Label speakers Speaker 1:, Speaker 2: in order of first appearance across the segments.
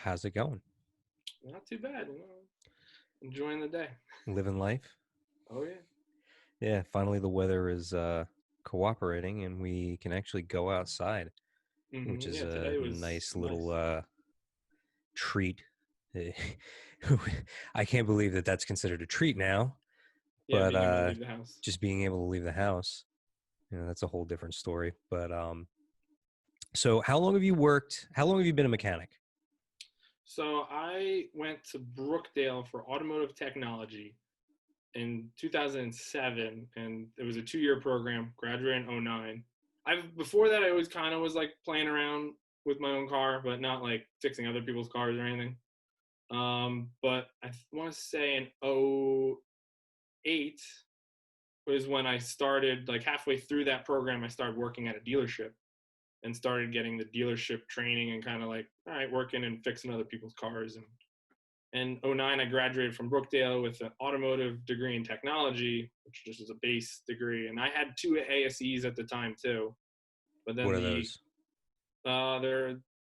Speaker 1: How's it going?
Speaker 2: Not too bad. Enjoying the day.
Speaker 1: Living life?
Speaker 2: Oh yeah.
Speaker 1: Yeah, finally the weather is cooperating and we can actually go outside, which is
Speaker 2: Yeah.
Speaker 1: a
Speaker 2: Today was
Speaker 1: nice little
Speaker 2: nice.
Speaker 1: treat. I can't believe that that's considered a treat now,
Speaker 2: Yeah,
Speaker 1: but
Speaker 2: being able to leave the house.
Speaker 1: just being able to leave the house, that's a whole different story. But so how long have you worked? How long have you been a mechanic?
Speaker 2: So I went to Brookdale for automotive technology in 2007, and it was a 2-year program. Graduated in '09. I've before that I always kind of was like playing around with my own car, but not like fixing other people's cars or anything. But I want to say in '08 was when I started, like halfway through that program, I started working at a dealership and started getting the dealership training and kind of like, all right, working and fixing other people's cars. And '09, I graduated from Brookdale with an automotive degree in technology, which just is a base degree. And I had two ASEs at the time too. But
Speaker 1: What
Speaker 2: then
Speaker 1: are those?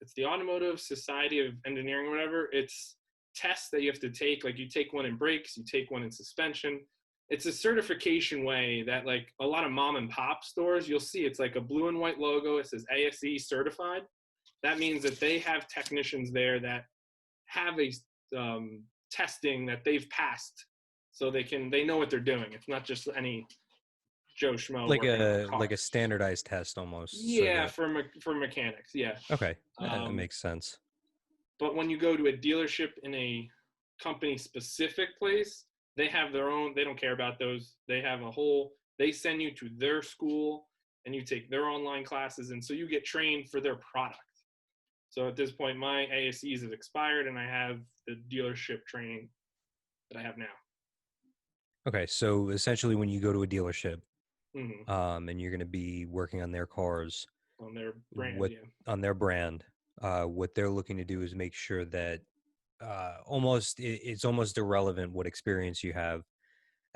Speaker 2: it's the Automotive Society of Engineering or whatever. It's tests that you have to take. Like you take one in brakes, you take one in suspension. It's a certification way that like a lot of mom and pop stores, you'll see it's like a blue and white logo. It says ASE certified. That means that they have technicians there that have a testing that they've passed, so they know what they're doing. It's not just any Joe Schmo
Speaker 1: Like
Speaker 2: working on a
Speaker 1: a
Speaker 2: car.
Speaker 1: standardized test almost, so
Speaker 2: Yeah,
Speaker 1: that
Speaker 2: for mechanics. Yeah.
Speaker 1: okay, that
Speaker 2: Um,
Speaker 1: makes sense.
Speaker 2: but when you go to a dealership in a company specific place, they have their own. They don't care about those. They have a whole. They send you to their school, and you take their online classes, and so you get trained for their product. So at this point, my ASEs have expired, and I have the dealership training that I have now.
Speaker 1: Okay, so essentially when you go to a dealership,
Speaker 2: Mm-hmm.
Speaker 1: and you're going to be working on their cars,
Speaker 2: On their brand,
Speaker 1: what
Speaker 2: yeah.
Speaker 1: on their brand, what they're looking to do is make sure that it's almost irrelevant what experience you have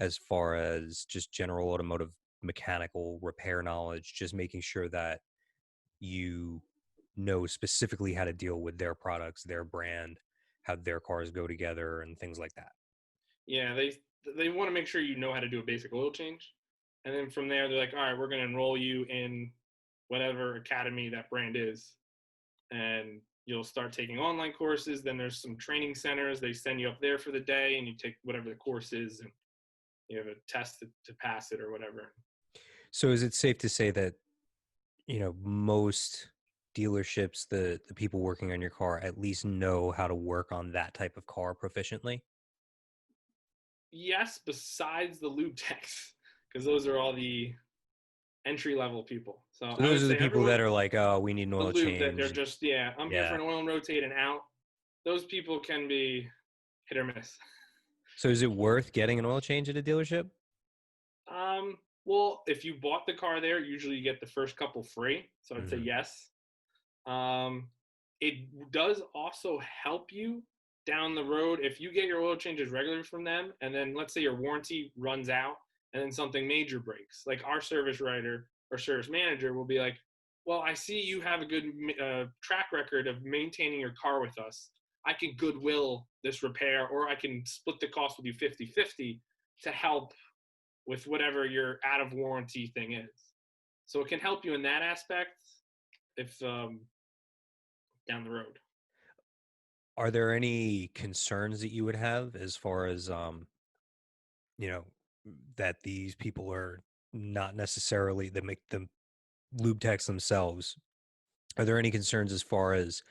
Speaker 1: as far as just general automotive mechanical repair knowledge, just making sure that you know specifically how to deal with their products, their brand, how their cars go together, and things like that.
Speaker 2: Yeah, they want to make sure you know how to do a basic oil change, and then from there they're like, all right, we're going to enroll you in whatever academy that brand is, and you'll start taking online courses. Then there's some training centers. They send you up there for the day, and you take whatever the course is, and you have a test to pass it or whatever.
Speaker 1: So is it safe to say that most dealerships, the people working on your car at least know how to work on that type of car proficiently?
Speaker 2: Yes, besides the lube techs, because those are all the entry level people. So
Speaker 1: So
Speaker 2: I
Speaker 1: those
Speaker 2: would
Speaker 1: are the
Speaker 2: say
Speaker 1: people
Speaker 2: everyone,
Speaker 1: that are like, oh, we need an
Speaker 2: the
Speaker 1: oil
Speaker 2: lube that they're
Speaker 1: change.
Speaker 2: just, yeah, I'm here for
Speaker 1: Yeah.
Speaker 2: an oil and rotate and out. Those people can be hit or miss.
Speaker 1: So is it worth getting an oil change at a dealership?
Speaker 2: Well, if you bought the car there, usually you get the first couple free. So I'd say
Speaker 1: Hmm.
Speaker 2: yes. Um, it does also help you down the road if you get your oil changes regularly from them, and then let's say your warranty runs out, and then something major breaks. Like our service writer or service manager will be like, "Well, I see you have a good track record of maintaining your car with us. I can goodwill this repair, or I can split the cost with you 50-50 to help with whatever your out of warranty thing is." So it can help you in that aspect if down the road.
Speaker 1: Are there any concerns that you would have as far as you know, that these people are not necessarily that make them lube techs themselves? Are there any concerns as far as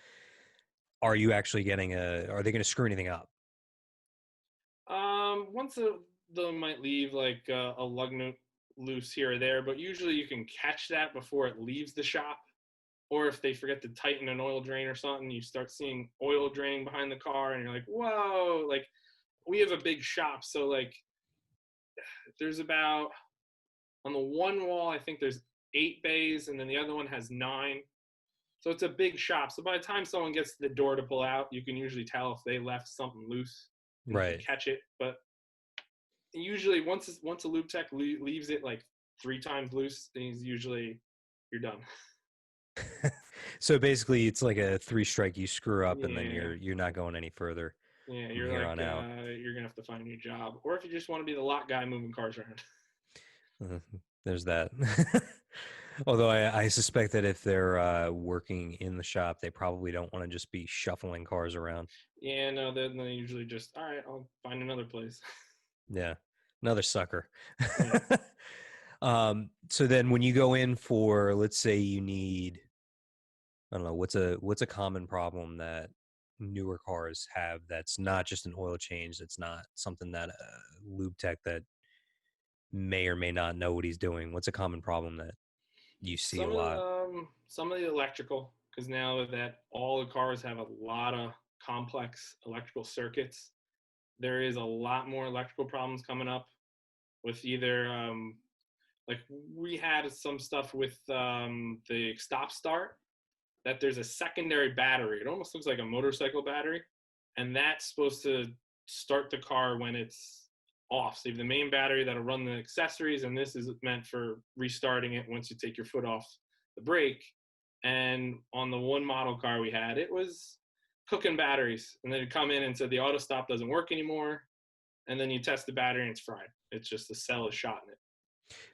Speaker 1: are you actually getting are they going to screw anything up?
Speaker 2: Once they might leave like a lug nut loose here or there, but usually you can catch that before it leaves the shop. Or if they forget to tighten an oil drain or something, you start seeing oil draining behind the car, and you're like, "Whoa!" Like we have a big shop, so like there's about on the one wall, I think there's 8 bays, and then the other one has 9. So it's a big shop. So by the time someone gets to the door to pull out, you can usually tell if they left something loose, and you can
Speaker 1: Right.
Speaker 2: catch it. But usually, once a lube tech leaves it like 3 times loose, then he's usually you're done.
Speaker 1: So basically, it's like a three strike. You screw up, and then
Speaker 2: Yeah,
Speaker 1: you're not going any further
Speaker 2: yeah.
Speaker 1: from
Speaker 2: You're
Speaker 1: here
Speaker 2: like
Speaker 1: on out.
Speaker 2: you're gonna have to find a new job, or if you just want to be the lot guy moving cars around.
Speaker 1: Uh, There's that. Although I suspect that if they're working in the shop, they probably don't want to just be shuffling cars around.
Speaker 2: Yeah, no, then they usually just all right. I'll find another place.
Speaker 1: Yeah, another sucker.
Speaker 2: Yeah.
Speaker 1: So then when you go in for, let's say you need, I don't know, what's a common problem that newer cars have that's not just an oil change, that's not something that a lube tech that may or may not know what he's doing. What's a common problem that you see a lot?
Speaker 2: Some of the electrical, because now that all the cars have a lot of complex electrical circuits, there is a lot more electrical problems coming up with either like we had some stuff with the stop start that there's a secondary battery. It almost looks like a motorcycle battery, and that's supposed to start the car when it's off. So you have the main battery that'll run the accessories, and this is meant for restarting it once you take your foot off the brake. And on the one model car we had, it was cooking batteries, and then it'd come in and said the auto stop doesn't work anymore. And then you test the battery and it's fried. It's just the cell is shot in it.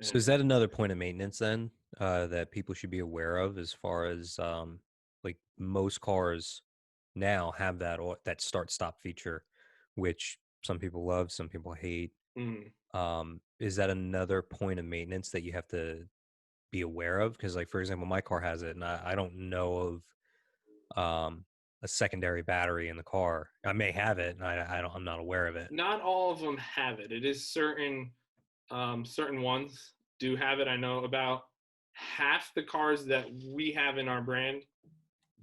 Speaker 1: So is
Speaker 2: And
Speaker 1: that another point of maintenance then that people should be aware of as far as like most cars now have that start stop feature, which some people love, some people hate.
Speaker 2: mm,
Speaker 1: Is that another point of maintenance that you have to be aware of? Because like for example, my car has it, and I don't know of a secondary battery in the car. I may have it, and I'm not aware of it.
Speaker 2: not all of them have it. It is certain ones do have it. I know about half the cars that we have in our brand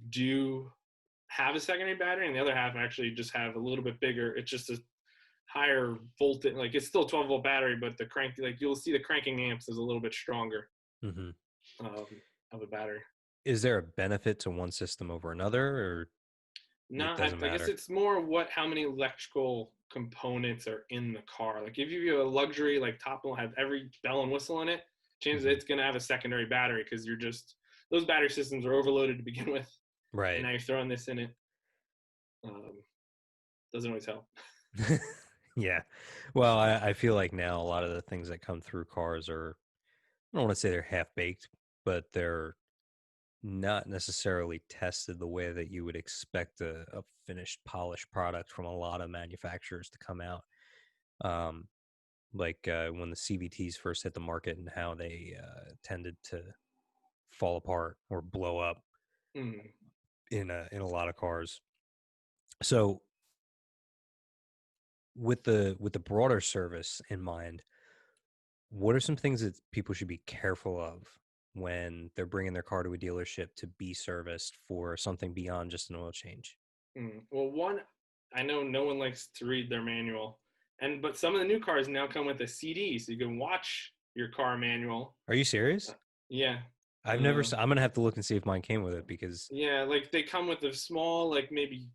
Speaker 2: do have a secondary battery, and the other half actually just have a little bit bigger. It's just a higher voltage, like it's still 12-volt battery, but the crank, like you'll see the cranking amps is a little bit stronger
Speaker 1: Hmm.
Speaker 2: um, of a battery.
Speaker 1: Is there a benefit to one system over another, or
Speaker 2: No,
Speaker 1: it doesn't
Speaker 2: I guess
Speaker 1: matter?
Speaker 2: it's more how many electrical components are in the car. Like if you have a luxury, like top will have every bell and whistle in it, chances
Speaker 1: Hmm.
Speaker 2: it's going to have a secondary battery because you're just those battery systems are overloaded to begin with, and
Speaker 1: Right.
Speaker 2: now you're throwing this in it. Um, doesn't always help.
Speaker 1: Yeah. Well, I feel like now a lot of the things that come through cars are, I don't want to say they're half baked, but they're not necessarily tested the way that you would expect a finished, polished product from a lot of manufacturers to come out. Um, like when the CVTs first hit the market and how they tended to fall apart or blow up
Speaker 2: Mm.
Speaker 1: in a lot of cars. So with the broader service in mind, what are some things that people should be careful of when they're bringing their car to a dealership to be serviced for something beyond just an oil change?
Speaker 2: Well, one, I know no one likes to read their manual, and but some of the new cars now come with a CD, so you can watch your car manual.
Speaker 1: Are you serious?
Speaker 2: Uh, yeah,
Speaker 1: I've never.
Speaker 2: uh,
Speaker 1: I'm gonna have to look and see if mine came with it because.
Speaker 2: yeah, like they come with a small, like maybe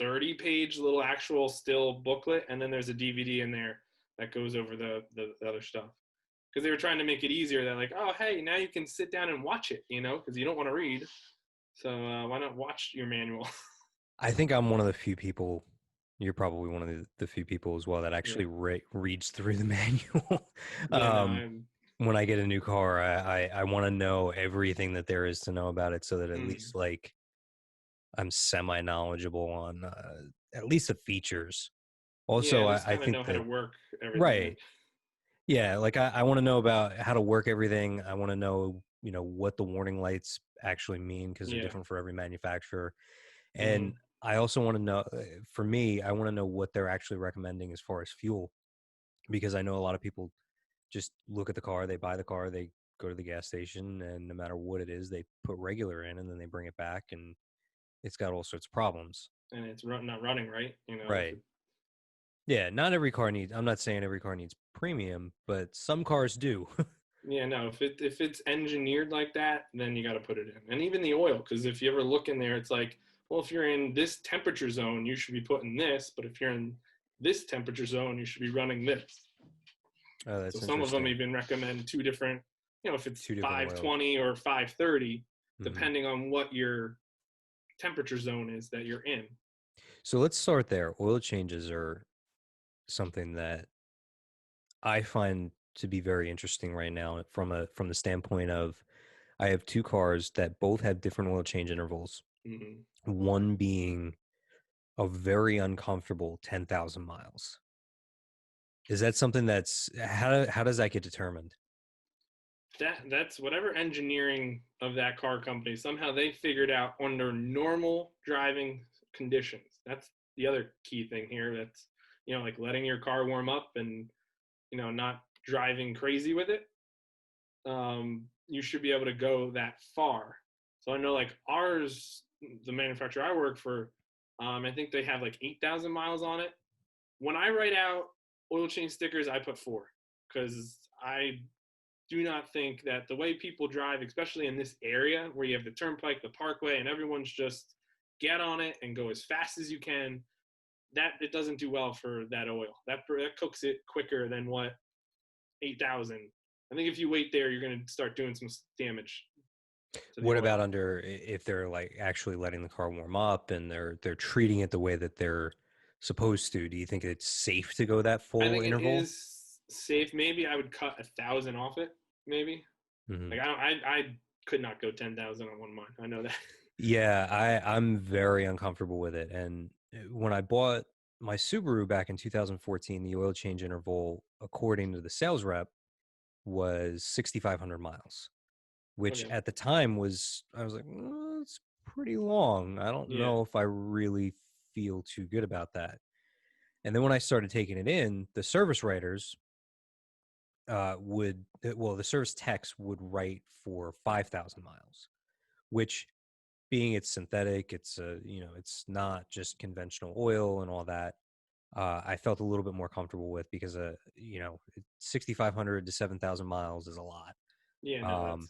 Speaker 2: 30-page little actual still booklet, and then there's a DVD in there that goes over the other stuff. Because they were trying to make it easier. They're like, oh, hey, now you can sit down and watch it, because you don't want to read. So why not watch your manual?
Speaker 1: I think I'm one of the few people. You're probably one of the few people as well that
Speaker 2: Yeah,
Speaker 1: actually reads through the manual.
Speaker 2: yeah, no,
Speaker 1: um, when I get a new car, I want to know everything that there is to know about it, so that at
Speaker 2: mm,
Speaker 1: least like I'm semi knowledgeable on at least the features.
Speaker 2: yeah,
Speaker 1: Also,
Speaker 2: at least
Speaker 1: I
Speaker 2: kind of
Speaker 1: think
Speaker 2: know how to
Speaker 1: that
Speaker 2: work everything.
Speaker 1: right, yeah, like I want to know about how to work everything. I want to know, what the warning lights actually mean because they're
Speaker 2: Yeah,
Speaker 1: different for every manufacturer. And
Speaker 2: hmm
Speaker 1: I also want to know, for me, I want to know what they're actually recommending as far as fuel, because I know a lot of people just look at the car, they buy the car, they go to the gas station, and no matter what it is, they put regular in and then they bring it back and it's got all sorts of problems.
Speaker 2: and it's not running right. If
Speaker 1: Right. Yeah. Not every car needs, I'm not saying every car needs premium, but some cars do.
Speaker 2: yeah, no, if it's engineered like that, then you got to put it in, and even the oil, because if you ever look in there, it's like, well, if you're in this temperature zone, you should be putting this, but if you're in this temperature zone, you should be running this.
Speaker 1: Oh,
Speaker 2: So
Speaker 1: that's
Speaker 2: some of them
Speaker 1: interesting.
Speaker 2: even recommend two different, if it's
Speaker 1: Two different oils.
Speaker 2: 520 or 530,
Speaker 1: Hmm.
Speaker 2: depending on what your temperature zone is that you're in.
Speaker 1: So let's start there. Oil changes are something that I find to be very interesting right now from the standpoint of I have two cars that both have different oil change intervals.
Speaker 2: Hmm.
Speaker 1: One being a very uncomfortable 10,000 miles. Is that something that's how does that get determined?
Speaker 2: That's whatever engineering of that car company, somehow they figured out under normal driving conditions. That's the other key thing here. That's, like letting your car warm up and, not driving crazy with it. You should be able to go that far. So I know like ours, the manufacturer I work for, I think they have like 8,000 miles on it. When I write out oil change stickers, I put 4 because I do not think that the way people drive, especially in this area where you have the turnpike, the parkway, and everyone's just get on it and go as fast as you can, that it doesn't do well for that oil. That cooks it quicker than what 8,000. I think if you wait there, you're going to start doing some damage to the
Speaker 1: What
Speaker 2: oil.
Speaker 1: about under if they're like actually letting the car warm up and they're treating it the way that they're supposed to? Do you think it's safe to go that
Speaker 2: I
Speaker 1: full
Speaker 2: think it
Speaker 1: interval?
Speaker 2: is safe. Maybe I would cut 1,000 off it. Maybe
Speaker 1: Hmm.
Speaker 2: like I could not go 10,000 on one of mine. I know that.
Speaker 1: Yeah, I'm very uncomfortable with it. And when I bought my Subaru back in 2014, the oil change interval, according to the sales rep, was 6,500 miles, which
Speaker 2: Okay.
Speaker 1: at the time was I was like, "Oh, it's pretty long. I don't
Speaker 2: Yeah.
Speaker 1: know if I really feel too good about that." And then when I started taking it in, the service writers the service techs would write for 5,000 miles, which being it's synthetic, it's not just conventional oil and all that. I felt a little bit more comfortable with because 6,500 to 7,000 miles is a lot.
Speaker 2: Yeah. No,
Speaker 1: Um,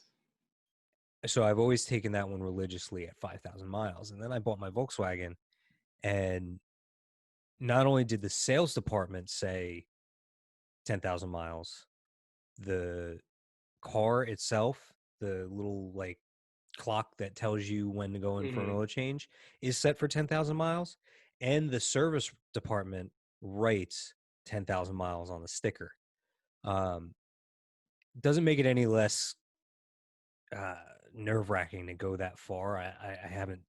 Speaker 2: that's
Speaker 1: so I've always taken that one religiously at 5,000 miles, and then I bought my Volkswagen, and not only did the sales department say 10,000 miles, the car itself, the little like clock that tells you when to go in for an
Speaker 2: mm-hmm.
Speaker 1: oil change, is set for 10,000 miles, and the service department writes 10,000 miles on the sticker. Um, doesn't make it any less uh, nerve wracking to go that far. I haven't.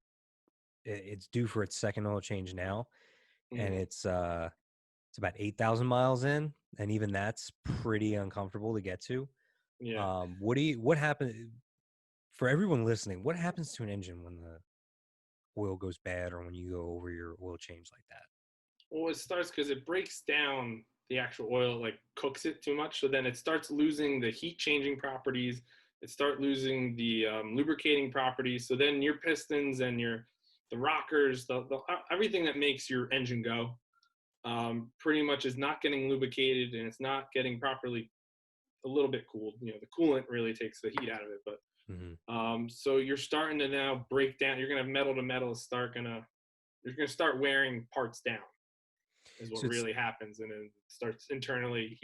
Speaker 1: It's due for its second oil change now, and
Speaker 2: Mm-hmm.
Speaker 1: it's about 8,000 miles in, and even that's pretty uncomfortable to get to.
Speaker 2: Yeah.
Speaker 1: What happened for everyone listening? What happens to an engine when the oil goes bad or when you go over your oil change like that?
Speaker 2: Well, it starts because it breaks down the actual oil, like cooks it too much. So then it starts losing the heat changing properties. It start losing the lubricating properties. So then your pistons and the rockers, everything that makes your engine go, pretty much is not getting lubricated and it's not getting properly a little bit cooled. The coolant really takes the heat out of it, but
Speaker 1: Hmm.
Speaker 2: so you're starting to now break down. You're gonna have metal to metal you're gonna start wearing parts down is what
Speaker 1: So it's
Speaker 2: really happens, and then it starts internally.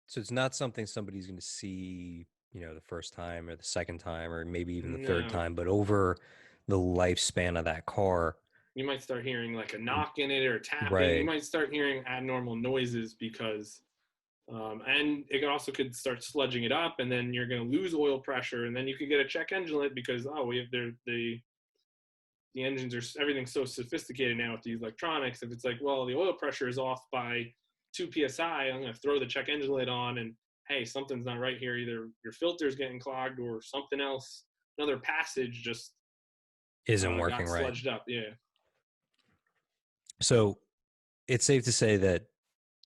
Speaker 1: so it's not something somebody's going to see, the first time or the second time or maybe even the third
Speaker 2: No,
Speaker 1: time, but over the lifespan of that car.
Speaker 2: you might start hearing like a knock in it or tapping. You
Speaker 1: Right.
Speaker 2: might start hearing abnormal noises because, and it also could start sludging it up, and then you're going to lose oil pressure, and then you could get a check engine light because we have the engines are everything's so sophisticated now with these electronics. If it's like, well, the oil pressure is off by 2 psi, I'm going to throw the check engine light on, and hey, something's not right here. Either your filter's getting clogged or something else. Another passage just
Speaker 1: Isn't working
Speaker 2: got
Speaker 1: right.
Speaker 2: sludged up. Yeah.
Speaker 1: So it's safe to say that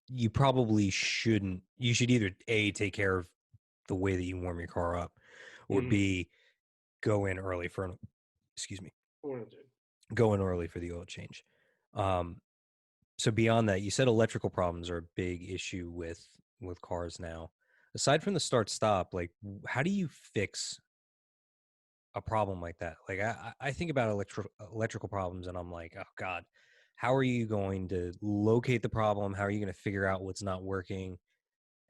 Speaker 1: you probably shouldn't, you should either A, take care of the way that you warm your car up, or
Speaker 2: Mm-hmm.
Speaker 1: B, go in early for an, excuse me,
Speaker 2: What did
Speaker 1: go in early for the oil change. Um, so beyond that, you said electrical problems are a big issue with cars now. Aside from the start stop, like how do you fix a problem like that? Like I think about electrical problems and I'm like, oh God, how are you going to locate the problem? How are you going to figure out what's not working?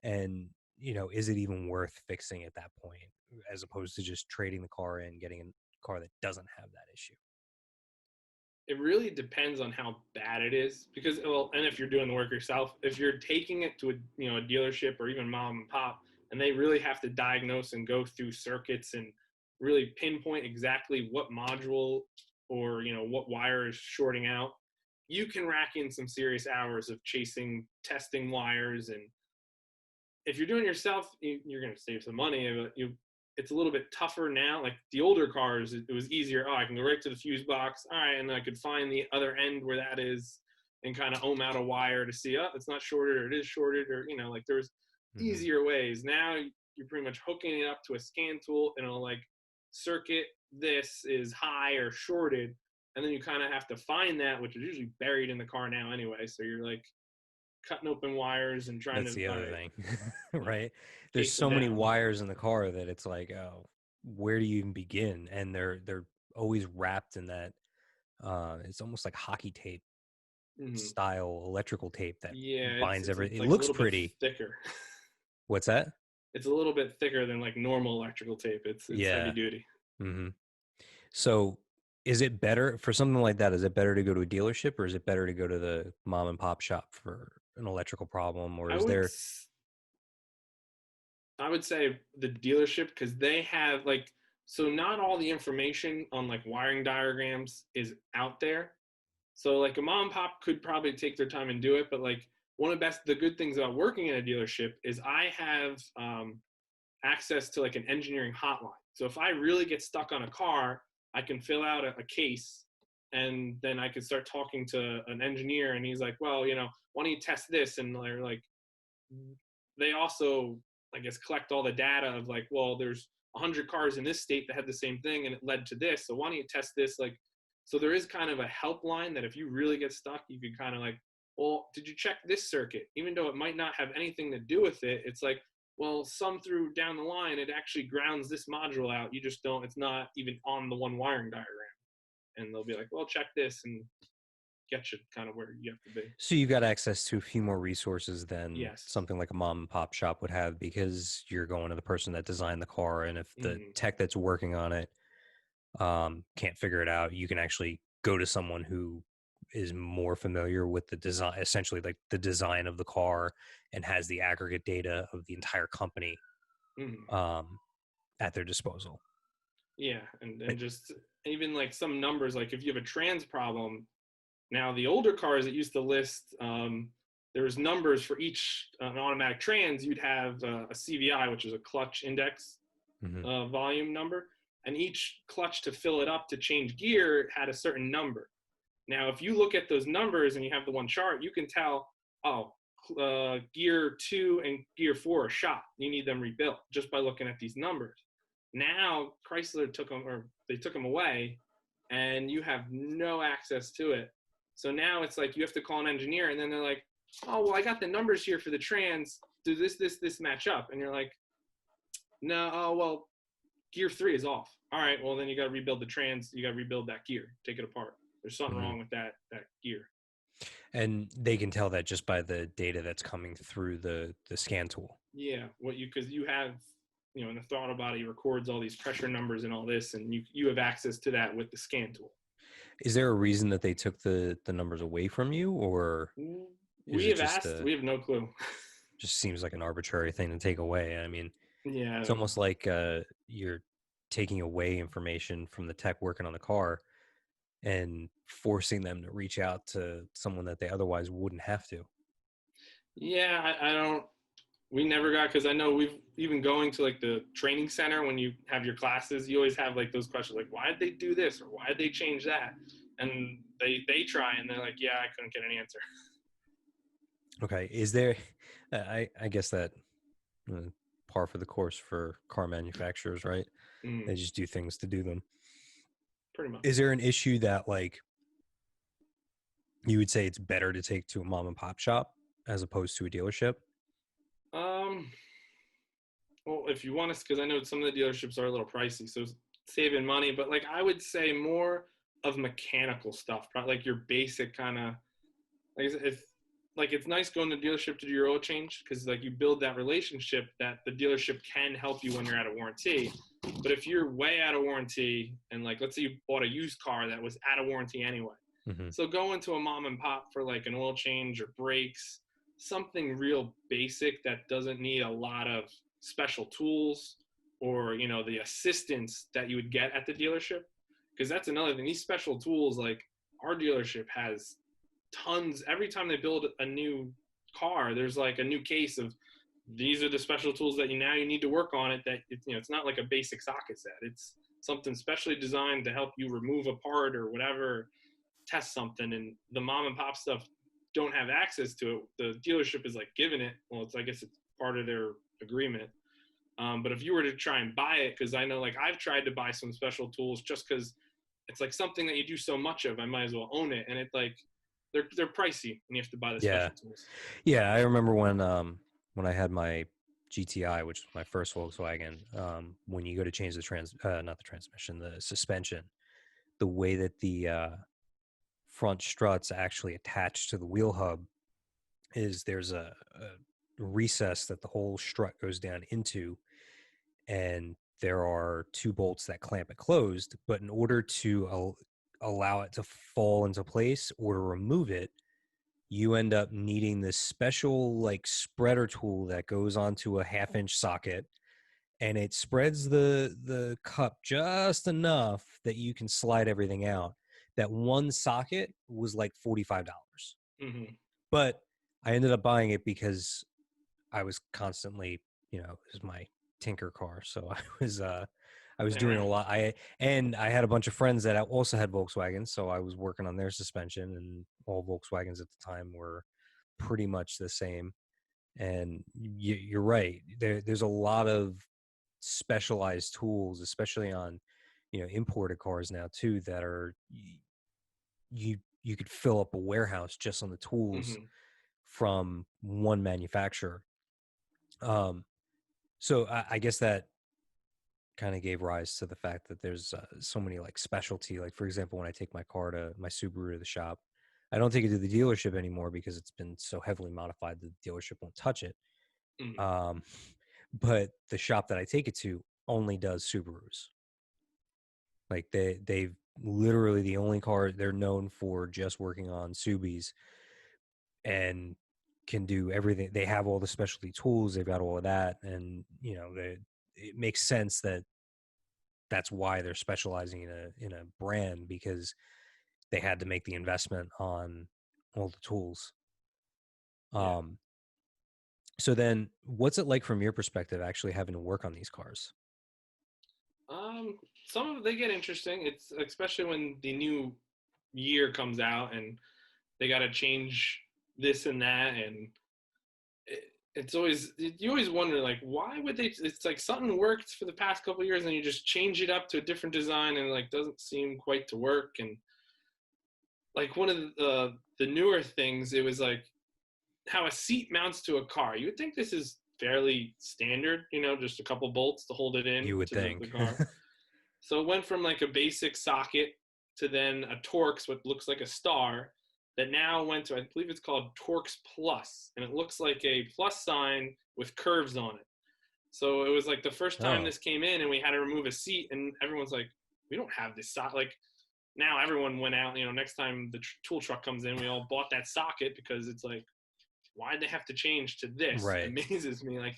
Speaker 1: And is it even worth fixing at that point as opposed to just trading the car in, getting a car that doesn't have that issue?
Speaker 2: It really depends on how bad it is, because well, and if you're doing the work yourself, if you're taking it to a a dealership or even mom and pop, and they really have to diagnose and go through circuits and really pinpoint exactly what module or what wire is shorting out, you can rack in some serious hours of chasing testing wires. And if you're doing it yourself, you're going to save some money, but it's a little bit tougher now. Like the older cars, it was easier. Oh, I can go right to the fuse box. All right, and I could find the other end where that is, and kind of ohm out a wire to see, oh, it's not shorted or it is shorted, or like there's
Speaker 1: Hmm.
Speaker 2: easier ways. Now you're pretty much hooking it up to a scan tool, and it'll like circuit this is high or shorted, and then you kind of have to find that, which is usually buried in the car now anyway. So you're like cutting open wires and trying
Speaker 1: That's
Speaker 2: to,
Speaker 1: the
Speaker 2: all
Speaker 1: other
Speaker 2: right,
Speaker 1: thing,
Speaker 2: you know,
Speaker 1: right? There's
Speaker 2: case them
Speaker 1: so many
Speaker 2: down.
Speaker 1: wires in the car that it's like, oh, where do you even begin? And they're always wrapped in that. It's almost like hockey tape
Speaker 2: Hmm.
Speaker 1: style electrical tape that
Speaker 2: Yeah,
Speaker 1: binds
Speaker 2: it's
Speaker 1: everything. It
Speaker 2: like a
Speaker 1: looks
Speaker 2: little bit
Speaker 1: pretty.
Speaker 2: thicker.
Speaker 1: What's that?
Speaker 2: It's a little bit thicker than like normal electrical tape. It's heavy
Speaker 1: Yeah.
Speaker 2: duty.
Speaker 1: Hmm. So, is it better for something like that? Is it better to go to a dealership or is it better to go to the mom and pop shop for an electrical problem? Or
Speaker 2: I
Speaker 1: is
Speaker 2: would
Speaker 1: there?
Speaker 2: s- I would say the dealership, because they have like, so not all the information on like wiring diagrams is out there. So like a mom and pop could probably take their time and do it, but like one of the good things about working in a dealership is I have access to like an engineering hotline. So if I really get stuck on a car, I can fill out a case, and then I could start talking to an engineer, and he's like, well, why don't you test this? And they're like, they also, I guess, collect all the data of like, well, there's 100 cars in this state that had the same thing and it led to this. So why don't you test this? Like, so there is kind of a helpline that if you really get stuck, you can kind of like, well, did you check this circuit? Even though it might not have anything to do with it, it's like, well, some through down the line, it actually grounds this module out. You just don't, it's not even on the one wiring diagram. And they'll be like, well, check this and get you kind of where you have to be.
Speaker 1: So you got access to a few more resources than
Speaker 2: Yes.
Speaker 1: something like a mom and pop shop would have because you're going to the person that designed the car, and if the
Speaker 2: Mm-hmm.
Speaker 1: tech that's working on it can't figure it out, you can actually go to someone who is more familiar with the design, essentially like the design of the car, and has the aggregate data of the entire company
Speaker 2: Mm-hmm.
Speaker 1: um, at their disposal.
Speaker 2: Yeah, and just even like some numbers, like if you have a trans problem, now the older cars that used to list, there's numbers for each an automatic trans. You'd have a CVI, which is a clutch index
Speaker 1: Hmm.
Speaker 2: volume number, and each clutch to fill it up to change gear had a certain number. Now, if you look at those numbers and you have the one chart, you can tell, oh, gear 2 and gear 4 are shot. You need them rebuilt just by looking at these numbers. Now, Chrysler took them, or they took them away, and you have no access to it. So now it's like you have to call an engineer, and then they're like, oh, well, I got the numbers here for the trans. Do this match up? And you're like, no, oh, well, gear 3 is off. All right, well, then you got to rebuild the trans. You got to rebuild that gear, take it apart. There's something
Speaker 1: Hmm.
Speaker 2: wrong with that gear.
Speaker 1: And they can tell that just by the data that's coming through the scan tool.
Speaker 2: Yeah, what you because you have in the throttle body records all these pressure numbers and all this, and you have access to that with the scan tool.
Speaker 1: Is there a reason that they took the numbers away from you, or is
Speaker 2: We
Speaker 1: it
Speaker 2: have asked. We have no clue.
Speaker 1: just seems like an arbitrary thing to take away? I mean, it's
Speaker 2: Yeah,
Speaker 1: almost like you're taking away information from the tech working on the car and forcing them to reach out to someone that they otherwise wouldn't have to.
Speaker 2: yeah. I don't. We never got, because I know we've even going to like the training center when you have your classes, you always have like those questions like, why did they do this or why did they change that? And they try and they're like, yeah, I couldn't get an answer.
Speaker 1: Okay, is there? I guess that uh, par for the course for car manufacturers, right?
Speaker 2: Mm,
Speaker 1: They just do things to do them.
Speaker 2: pretty much.
Speaker 1: Is there an issue that like you would say it's better to take to a mom and pop shop as opposed to a dealership?
Speaker 2: Um, well, if you want to, because I know some of the dealerships are a little pricey, so saving money. But like I would say more of mechanical stuff, probably like your basic kind of like if like it's nice going to the dealership to do your oil change because like you build that relationship that the dealership can help you when you're out of warranty. But if you're way out of warranty and like let's say you bought a used car that was out of warranty anyway,
Speaker 1: Hmm.
Speaker 2: so going to a mom and pop for like an oil change or brakes, something real basic that doesn't need a lot of special tools or the assistance that you would get at the dealership, because that's another thing. These special tools, like our dealership has tons. Every time they build a new car, there's like a new case of these are the special tools that you need to work on it. That it's not like a basic socket set. It's something specially designed to help you remove a part or whatever, test something. And the mom and pop stuff don't have access to it. The dealership is like giving it. Well, I guess it's part of their agreement. But if you were to try and buy it, because I know like I've tried to buy some special tools just because it's like something that you do so much of, I might as well own it. And it's like they're pricey and you have to buy the
Speaker 1: Yeah,
Speaker 2: special tools.
Speaker 1: yeah. I remember when I had my GTI, which was my first Volkswagen. When you go to change the not the transmission, the suspension, the way that the front struts actually attach to the wheel hub is there's a recess that the whole strut goes down into, and there are two bolts that clamp it closed. But in order to allow it to fall into place or to remove it, you end up needing this special like spreader tool that goes onto a half-inch socket, and it spreads the cup just enough that you can slide everything out. That one socket was like $45.
Speaker 2: Mm-hmm.
Speaker 1: But I ended up buying it because I was constantly, it was my tinker car, so I was doing a
Speaker 2: Right.
Speaker 1: lot. I had a bunch of friends that also had Volkswagens, so I was working on their suspension, and all Volkswagens at the time were pretty much the same. And you're right. There's a lot of specialized tools, especially on imported cars now too, that are you could fill up a warehouse just on the tools
Speaker 2: Mm-hmm.
Speaker 1: from one manufacturer. Um, so I guess that kind of gave rise to the fact that there's so many like specialty. Like for example, when I take my Subaru to the shop, I don't take it to the dealership anymore because it's been so heavily modified that the dealership won't touch it.
Speaker 2: Mm-hmm.
Speaker 1: Um, but the shop that I take it to only does Subarus. Like they've literally the only car they're known for just working on Subis, and can do everything. They have all the specialty tools. They've got all of that, and it makes sense that that's why they're specializing in a brand, because they had to make the investment on all the tools.
Speaker 2: Yeah.
Speaker 1: Um, so then, what's it like from your perspective, actually having to work on these cars?
Speaker 2: Um, some of they get interesting. It's especially when the new year comes out and they got to change this and that, and it's always you always wonder like why would they? It's like something worked for the past couple of years and you just change it up to a different design and like doesn't seem quite to work. And like one of the newer things, it was like how a seat mounts to a car. You would think this is fairly standard, just a couple bolts to hold it in
Speaker 1: You would
Speaker 2: to the
Speaker 1: think.
Speaker 2: car. So it went from like a basic socket to then a Torx, what looks like a star, that now went to, I believe it's called Torx Plus, and it looks like a plus sign with curves on it. So it was like the first time
Speaker 1: Oh,
Speaker 2: this came in, and we had to remove a seat, and everyone's like, "We don't have this socket." Like now, everyone went out. Next time the tool truck comes in, we all bought that socket because it's like, why'd they have to change to this? It
Speaker 1: right.
Speaker 2: amazes me. Like,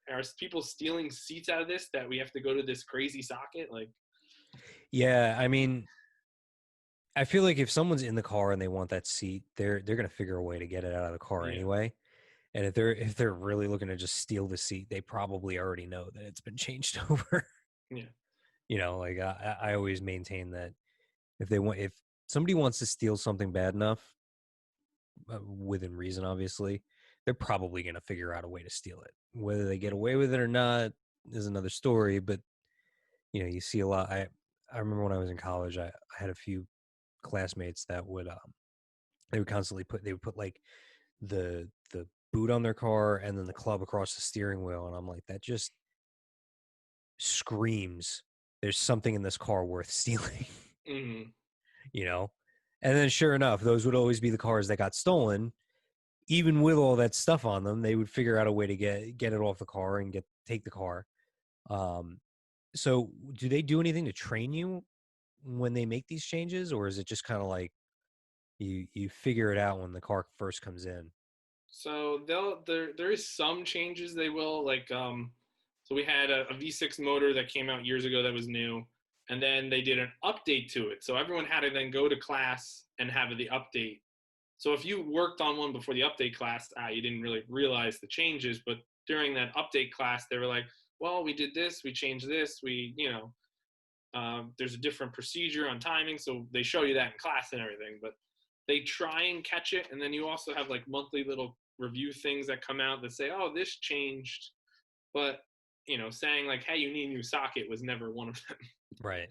Speaker 2: are people stealing seats out of this that we have to go to this crazy socket? Like,
Speaker 1: Yeah, I mean, I feel like if someone's in the car and they want that seat, they're gonna figure a way to get it out of the car
Speaker 2: yeah,
Speaker 1: anyway. And if they're really looking to just steal the seat, they probably already know that it's been changed over.
Speaker 2: yeah.
Speaker 1: Like I always maintain that if somebody wants to steal something bad enough, within reason, obviously, they're probably gonna figure out a way to steal it. Whether they get
Speaker 2: Mm,
Speaker 1: away with it or not is another story. But you see a lot. I remember when I was in college, I had a few classmates that they would constantly put like the boot on their car and then the club across the steering wheel, and I'm like, that just screams there's something in this car worth stealing.
Speaker 2: mm,
Speaker 1: you know and then sure enough, those would always be the cars that got stolen, even with all that stuff on them, they would figure out a way to get it off the car and get take the car. Um, so do they do anything to train you when they make these changes, or is it just kind of like you figure it out when the car first comes in?
Speaker 2: So there is some changes they will like so we had a V6 motor that came out years ago that was new, and then they did an update to it. So everyone had to then go to class and have the update. So if you worked on one before the update class, you didn't really realize the changes, but during that update class they were like, well, we did this, we changed this, we there's a different procedure on timing, so they show you that in class and everything. But they try and catch it, and then you also have like monthly little review things that come out that say, "Oh, this changed," but saying like, "Hey, you need a new socket" was never one of them.
Speaker 1: Right.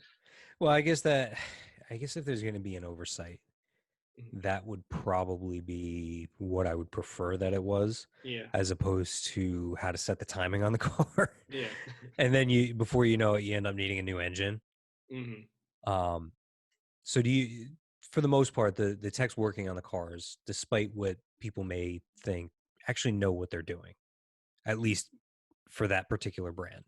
Speaker 1: Well, I guess if there's going to be an oversight, that would probably be what I would prefer that it was,
Speaker 2: Yeah,
Speaker 1: as opposed to how to set the timing on the car.
Speaker 2: yeah,
Speaker 1: And then before you know it, you end up needing a new engine.
Speaker 2: hmm
Speaker 1: Um, so do you, for the most part, the techs working on the cars, despite what people may think, actually know what they're doing, at least for that particular brand.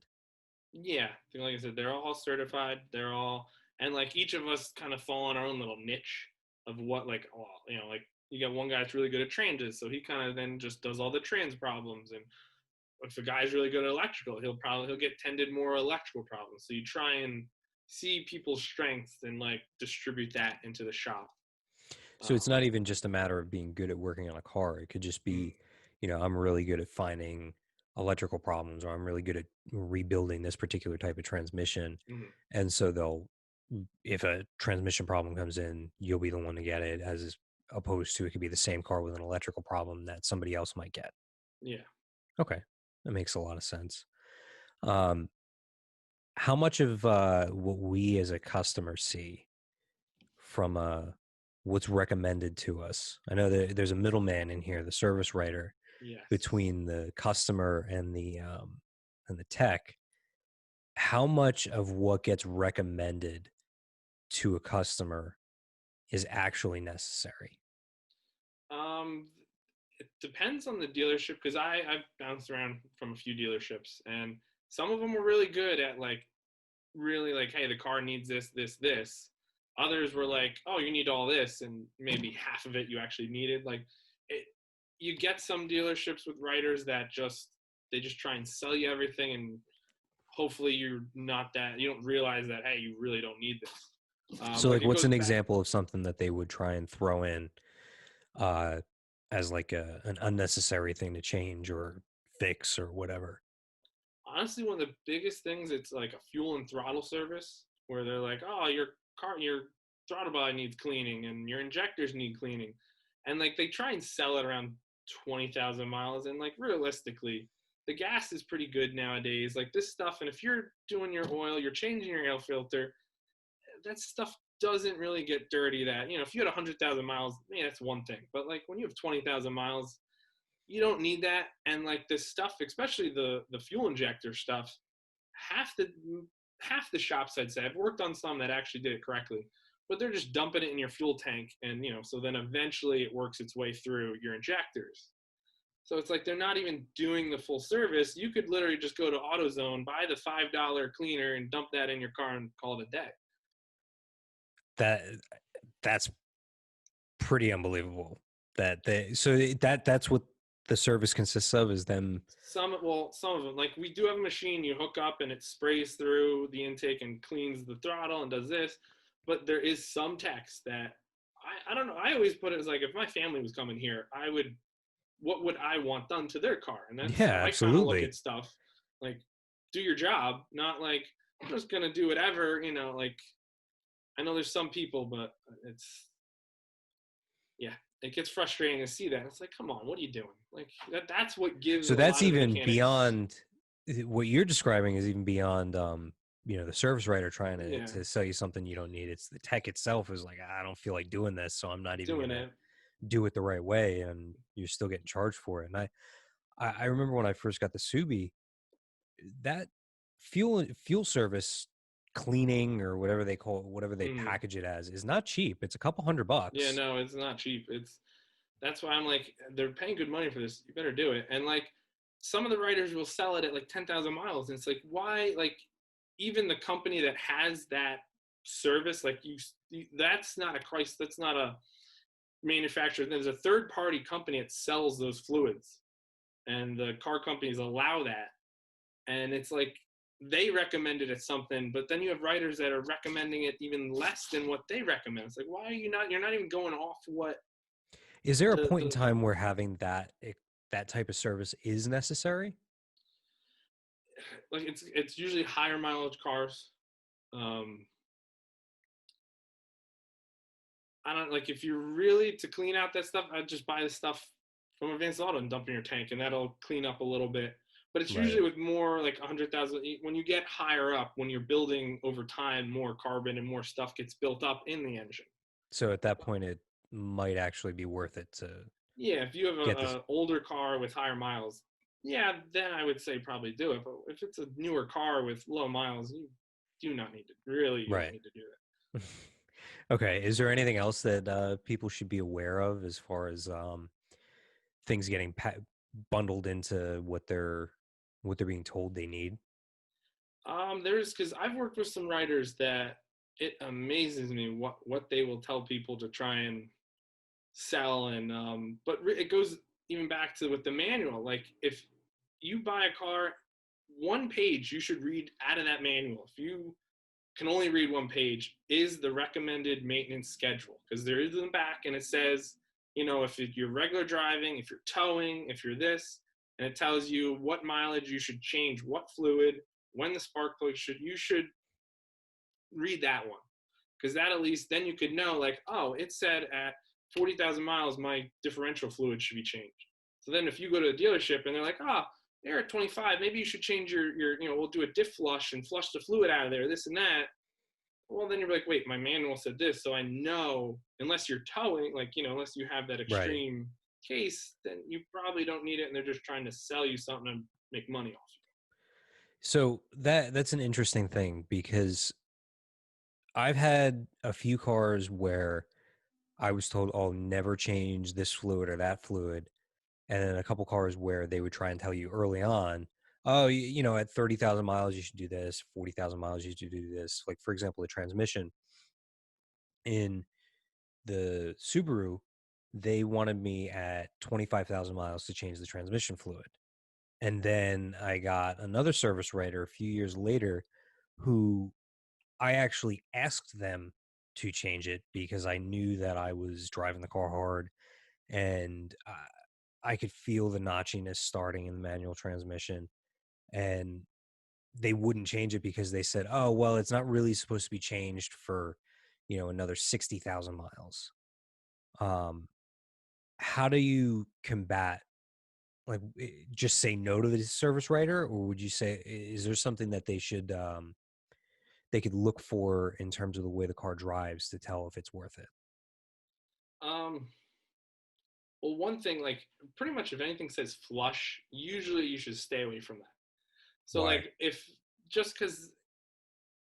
Speaker 2: yeah. Like I said, they're all certified. They're all, and like each of us kind of fall in our own little niche of what, like, oh, like you got one guy that's really good at transits, so he kind of then just does all the trans problems. And if a guy's really good at electrical, he'll get tended more electrical problems. So you try and see people's strengths and like distribute that into the shop.
Speaker 1: So it's
Speaker 2: Um,
Speaker 1: not even just a matter of being good at working on a car. It could just
Speaker 2: mm,
Speaker 1: be, I'm really good at finding electrical problems, or I'm really good at rebuilding this particular type of transmission.
Speaker 2: mm,
Speaker 1: And so if a transmission problem comes in, you'll be the one to get it, as opposed to it could be the same car with an electrical problem that somebody else might get.
Speaker 2: yeah.
Speaker 1: Okay. That makes a lot of sense. Um, how much of what we as a customer see from what's recommended to us? I know that there's a middleman in here, the service writer,
Speaker 2: Yes.
Speaker 1: between the customer and the tech. How much of what gets recommended to a customer is actually necessary?
Speaker 2: Um, it depends on the dealership because I've bounced around from a few dealerships, and some of them were really good at like really like, hey, the car needs this, this, this. Others were like, oh, you need all this, and maybe half of it you actually needed. Like, it, you get some dealerships with writers that they just try and sell you everything, and hopefully you don't realize that, hey, you really don't need this.
Speaker 1: So,
Speaker 2: Like
Speaker 1: like,
Speaker 2: it
Speaker 1: what's
Speaker 2: goes
Speaker 1: an
Speaker 2: back.
Speaker 1: example of something that they would try and throw in uh, as like an unnecessary thing to change or fix or whatever?
Speaker 2: Honestly, one of the biggest things, it's like a fuel and throttle service where they're like, oh, your throttle body needs cleaning and your injectors need cleaning, and like they try and sell it around 20,000 miles, and like realistically, the gas is pretty good nowadays. Like this stuff, and if you're doing your oil, you're changing your air filter, that stuff doesn't really get dirty. That if you had 100,000 miles, that's one thing, but like when you have 20,000 miles, you don't need that. And like this stuff, especially the fuel injector stuff, half the half the shops, I'd say, I've worked on some that actually did it correctly, but they're just dumping it in your fuel tank, and so then eventually it works its way through your injectors. So it's like they're not even doing the full service. You could literally just go to AutoZone, buy the $5 cleaner, and dump that in your car and call it a day.
Speaker 1: That that's pretty unbelievable. That's what the service consists of, is them.
Speaker 2: Some of them, like we do have a machine you hook up and it sprays through the intake and cleans the throttle and does this, but there is some techs that I don't know. I always put it as like, if my family was coming here, what would I want done to their car? And that's
Speaker 1: Yeah,
Speaker 2: how I kind of look
Speaker 1: absolutely.
Speaker 2: at stuff. Like, do your job, not like I'm just gonna do whatever. Like I know there's some people, but it's yeah, it gets frustrating to see that. It's like, come on, what are you doing? Like that's what gives
Speaker 1: So
Speaker 2: a
Speaker 1: that's
Speaker 2: lot of the
Speaker 1: even
Speaker 2: mechanics.
Speaker 1: beyond what you're describing, is even beyond the service writer trying to
Speaker 2: Yeah,
Speaker 1: to sell you something you don't need. It's the tech itself is like, I don't feel like doing this, so I'm not even
Speaker 2: doing
Speaker 1: gonna
Speaker 2: it.
Speaker 1: do it the right way, and you're still getting charged for it. And I remember when I first got the Subi, that fuel service cleaning, or whatever they call it, whatever they
Speaker 2: Mm.
Speaker 1: package it as, is not cheap. It's a couple hundred
Speaker 2: Yeah,
Speaker 1: bucks.
Speaker 2: no, it's not cheap. It's That's why I'm like, they're paying good money for this. You better do it. And like, some of the writers will sell it at like 10,000 miles, and it's like, why? Like, even the company that has that service, like that's not a Christ. That's not a manufacturer. There's a third party company that sells those fluids, and the car companies allow that. And it's like they recommended it something, but then you have writers that are recommending it even less than what they recommend. It's like, why are you not? You're not even going off what
Speaker 1: Is there a
Speaker 2: the
Speaker 1: point in
Speaker 2: the
Speaker 1: time where having that type of service is necessary?
Speaker 2: like it's usually higher mileage cars. Um, I don't like if you're really to clean out that stuff, I'd just buy the stuff from Advanced Auto and dump in your tank, and that'll clean up a little bit. But it's
Speaker 1: Right.
Speaker 2: usually with more like 100,000. When you get higher up, when you're building over time, more carbon and more stuff gets built up in the engine.
Speaker 1: So at that point, it might actually be worth it to
Speaker 2: Yeah, if you have
Speaker 1: get this.
Speaker 2: a older car with higher miles, yeah, then I would say probably do it. But if it's a newer car with low miles, you do not need to really. You don't
Speaker 1: Right.
Speaker 2: need to do that.
Speaker 1: Okay. Is there anything else that people should be aware of as far as things getting bundled into what they're being told they need?
Speaker 2: There's because I've worked with some writers that it amazes me what they will tell people to try and sell, and but it goes even back to with the manual. Like if you buy a car, one page you should read out of that manual. If you can only read one page, is the recommended maintenance schedule, because there is in the back and it says, if you're regular driving, if you're towing, if you're this, and it tells you what mileage you should change, what fluid, when the spark plug you should read that one, because that at least then you could know like, oh, it said at 40,000 miles my differential fluid should be changed. So then if you go to a dealership and they're like, oh, they're at 25, maybe you should change your we'll do a diff flush and flush the fluid out of there, this and that. Well, then you're like, wait, my manual said this, so I know, unless you're towing, like, unless you have that
Speaker 1: Right.
Speaker 2: extreme case, then you probably don't need it, and they're just trying to sell you something and make money off
Speaker 1: So that's an interesting thing because I've had a few cars where I was told, "Oh, never change this fluid or that fluid," and then a couple cars where they would try and tell you early on, "Oh, at 30,000 miles you should do this. 40,000 miles you should do this." Like for example, the transmission in the Subaru, they wanted me at 25,000 miles to change the transmission fluid. And then I got another service writer a few years later who I actually asked them to change it because I knew that I was driving the car hard and I could feel the notchiness starting in the manual transmission. And they wouldn't change it because they said, oh, well, it's not really supposed to be changed for, another 60,000 miles. Um, how do you combat, like, just say no to the service writer, or would you say, is there something that they could look for in terms of the way the car drives to tell if it's worth it?
Speaker 2: you. Well, one thing, like pretty much if anything says flush, usually you should stay away from that. So
Speaker 1: Why?
Speaker 2: like if just because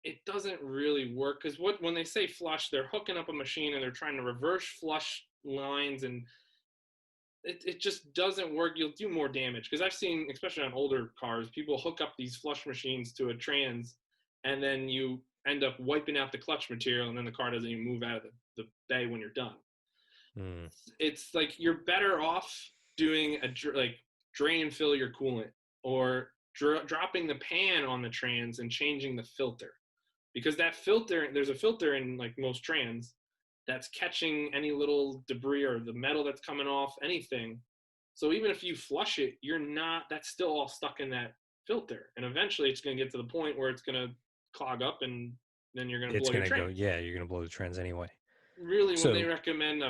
Speaker 2: it doesn't really work, because what when they say flush, they're hooking up a machine and they're trying to reverse flush lines, and it just doesn't work. You'll do more damage, because I've seen, especially on older cars, people hook up these flush machines to a trans, and then you end up wiping out the clutch material, and then the car doesn't even move out of the bay when you're done.
Speaker 1: Mm,
Speaker 2: It's like you're better off doing like drain and fill your coolant, or dropping the pan on the trans and changing the filter, because that filter, there's a filter in like most trans that's catching any little debris or the metal that's coming off anything. So even if you flush it, you're not, that's still all stuck in that filter, and eventually it's going to get to the point where it's going to clog up, and then you're going to
Speaker 1: it's
Speaker 2: blow your
Speaker 1: gonna go.
Speaker 2: trans.
Speaker 1: Yeah, you're gonna blow the trans anyway.
Speaker 2: Really, when they
Speaker 1: So,
Speaker 2: recommend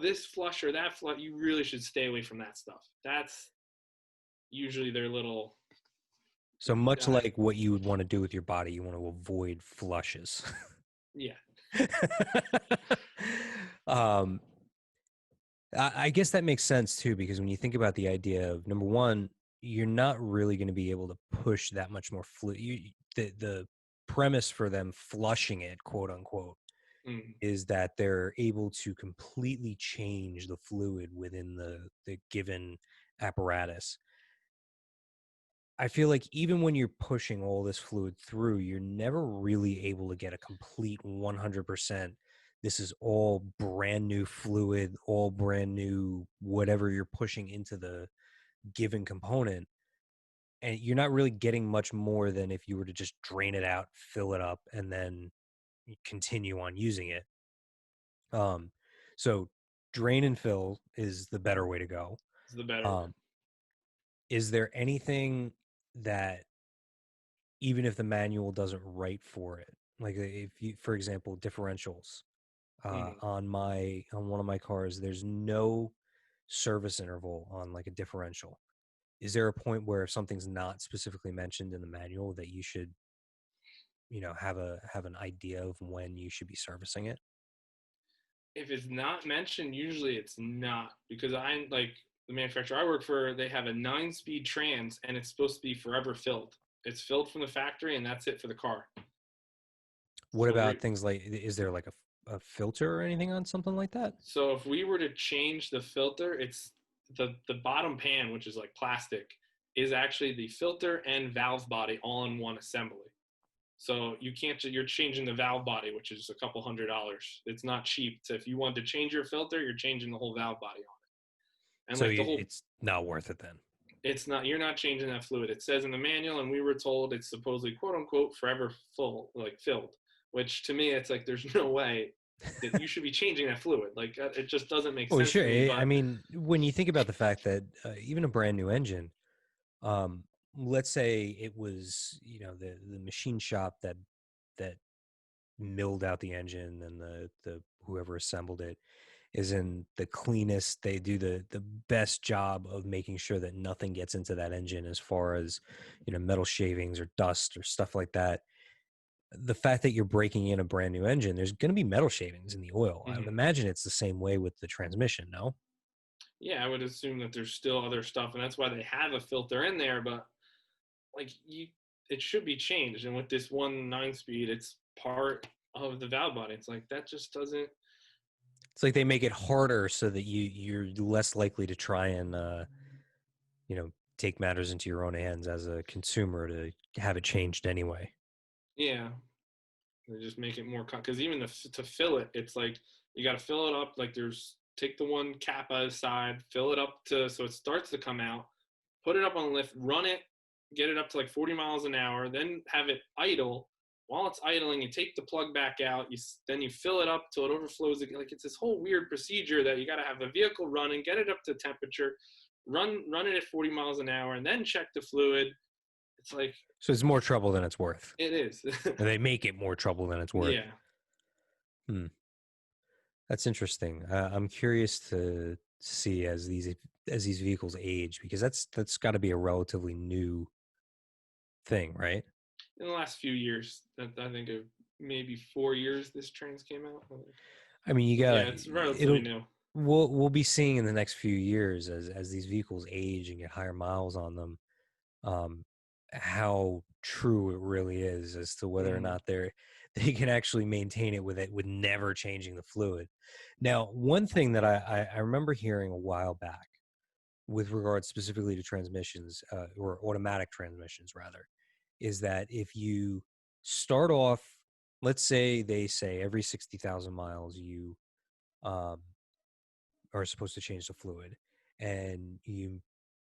Speaker 2: this flush or that flush, you really should stay away from that stuff. That's usually their little
Speaker 1: so much
Speaker 2: uh,
Speaker 1: like what you would want to do with your body, you want to avoid flushes.
Speaker 2: yeah.
Speaker 1: um, I guess that makes sense too, because when you think about the idea of number one, you're not really going to be able to push that much more fluid. The premise for them flushing it, quote unquote,
Speaker 2: Mm.
Speaker 1: is that they're able to completely change the fluid within the given apparatus. I feel like even when you're pushing all this fluid through, you're never really able to get a complete 100%. This is all brand new fluid, all brand new, whatever you're pushing into the given component. And you're not really getting much more than if you were to just drain it out, fill it up, and then continue on using it. Um, so drain and fill is the better way to go.
Speaker 2: It's the better way.
Speaker 1: Um, is there anything that, even if the manual doesn't write for it, like if you, for example, differentials,
Speaker 2: Mm.
Speaker 1: on one of my cars, there's no service interval on like a differential. Is there a point where if something's not specifically mentioned in the manual that you should, have an idea of when you should be servicing it?
Speaker 2: If it's not mentioned, usually it's not, because I like the manufacturer I work for. They have a 9-speed trans, and it's supposed to be forever filled. It's filled from the factory, and that's it for the car.
Speaker 1: What
Speaker 2: So
Speaker 1: about things like, is there like a filter or anything on something like that?
Speaker 2: if we were to change the filter, it's the bottom pan, which is like plastic, is actually the filter and valve body all in one assembly. So you can't. You're changing the valve body, which is a couple $100s. It's not cheap. So if you want to change your filter, you're changing the whole valve body on it, and
Speaker 1: So
Speaker 2: like the whole.
Speaker 1: it's not worth it then.
Speaker 2: It's not. You're not changing that fluid. It says in the manual, and we were told it's supposedly quote unquote forever full, like filled. Which to me, it's like there's no way that you should be changing that fluid. Like it just doesn't make
Speaker 1: Well,
Speaker 2: sense
Speaker 1: sure.
Speaker 2: to me.
Speaker 1: I
Speaker 2: But
Speaker 1: mean, when you think about the fact that even a brand new engine, um, let's say it was, the machine shop that milled out the engine, and the whoever assembled it is in the cleanest. They do the best job of making sure that nothing gets into that engine as far as, metal shavings or dust or stuff like that. The fact that you're breaking in a brand new engine, there's going to be metal shavings in the oil. I would
Speaker 2: mhm.
Speaker 1: imagine it's the same way with the transmission. No.
Speaker 2: Yeah, I would assume that there's still other stuff, and that's why they have a filter in there. But like it should be changed. And with this one 9-speed, it's part of the valve body. It's like that just doesn't.
Speaker 1: It's like they make it harder so that you're less likely to try and you know take matters into your own hands as a consumer to have it changed anyway.
Speaker 2: Yeah, they just make it more because even to fill it, it's like you got to fill it up. Like there's take the one cap out of the side, fill it up to so it starts to come out, put it up on the lift, run it, get it up to like 40 miles an hour, then have it idle. While it's idling, you take the plug back out. Then you fill it up till it overflows. Like it's this whole weird procedure that you got to have the vehicle running, get it up to temperature, run it at 40 miles an hour, and then check the fluid. It's like
Speaker 1: So it's more trouble than it's worth.
Speaker 2: it is.
Speaker 1: And they make it more trouble than it's worth.
Speaker 2: Yeah.
Speaker 1: Hmm. That's interesting. I'm curious to see as these vehicles age, because that's got to be a relatively new thing, right?
Speaker 2: In the last few years, that I think of maybe 4 years, this trans came out.
Speaker 1: I mean, you
Speaker 2: Yeah,
Speaker 1: gotta
Speaker 2: it's relatively
Speaker 1: it'll
Speaker 2: new.
Speaker 1: we'll be seeing in the next few years as these vehicles age and get higher miles on them, um, how true it really is as to whether or
Speaker 2: Mm-hmm.
Speaker 1: not they can actually maintain it with never changing the fluid. Now, one thing that I remember hearing a while back with regards specifically to transmissions, or automatic transmissions rather, is that if you start off, let's say they say every 60,000 miles you um, are supposed to change the fluid, and you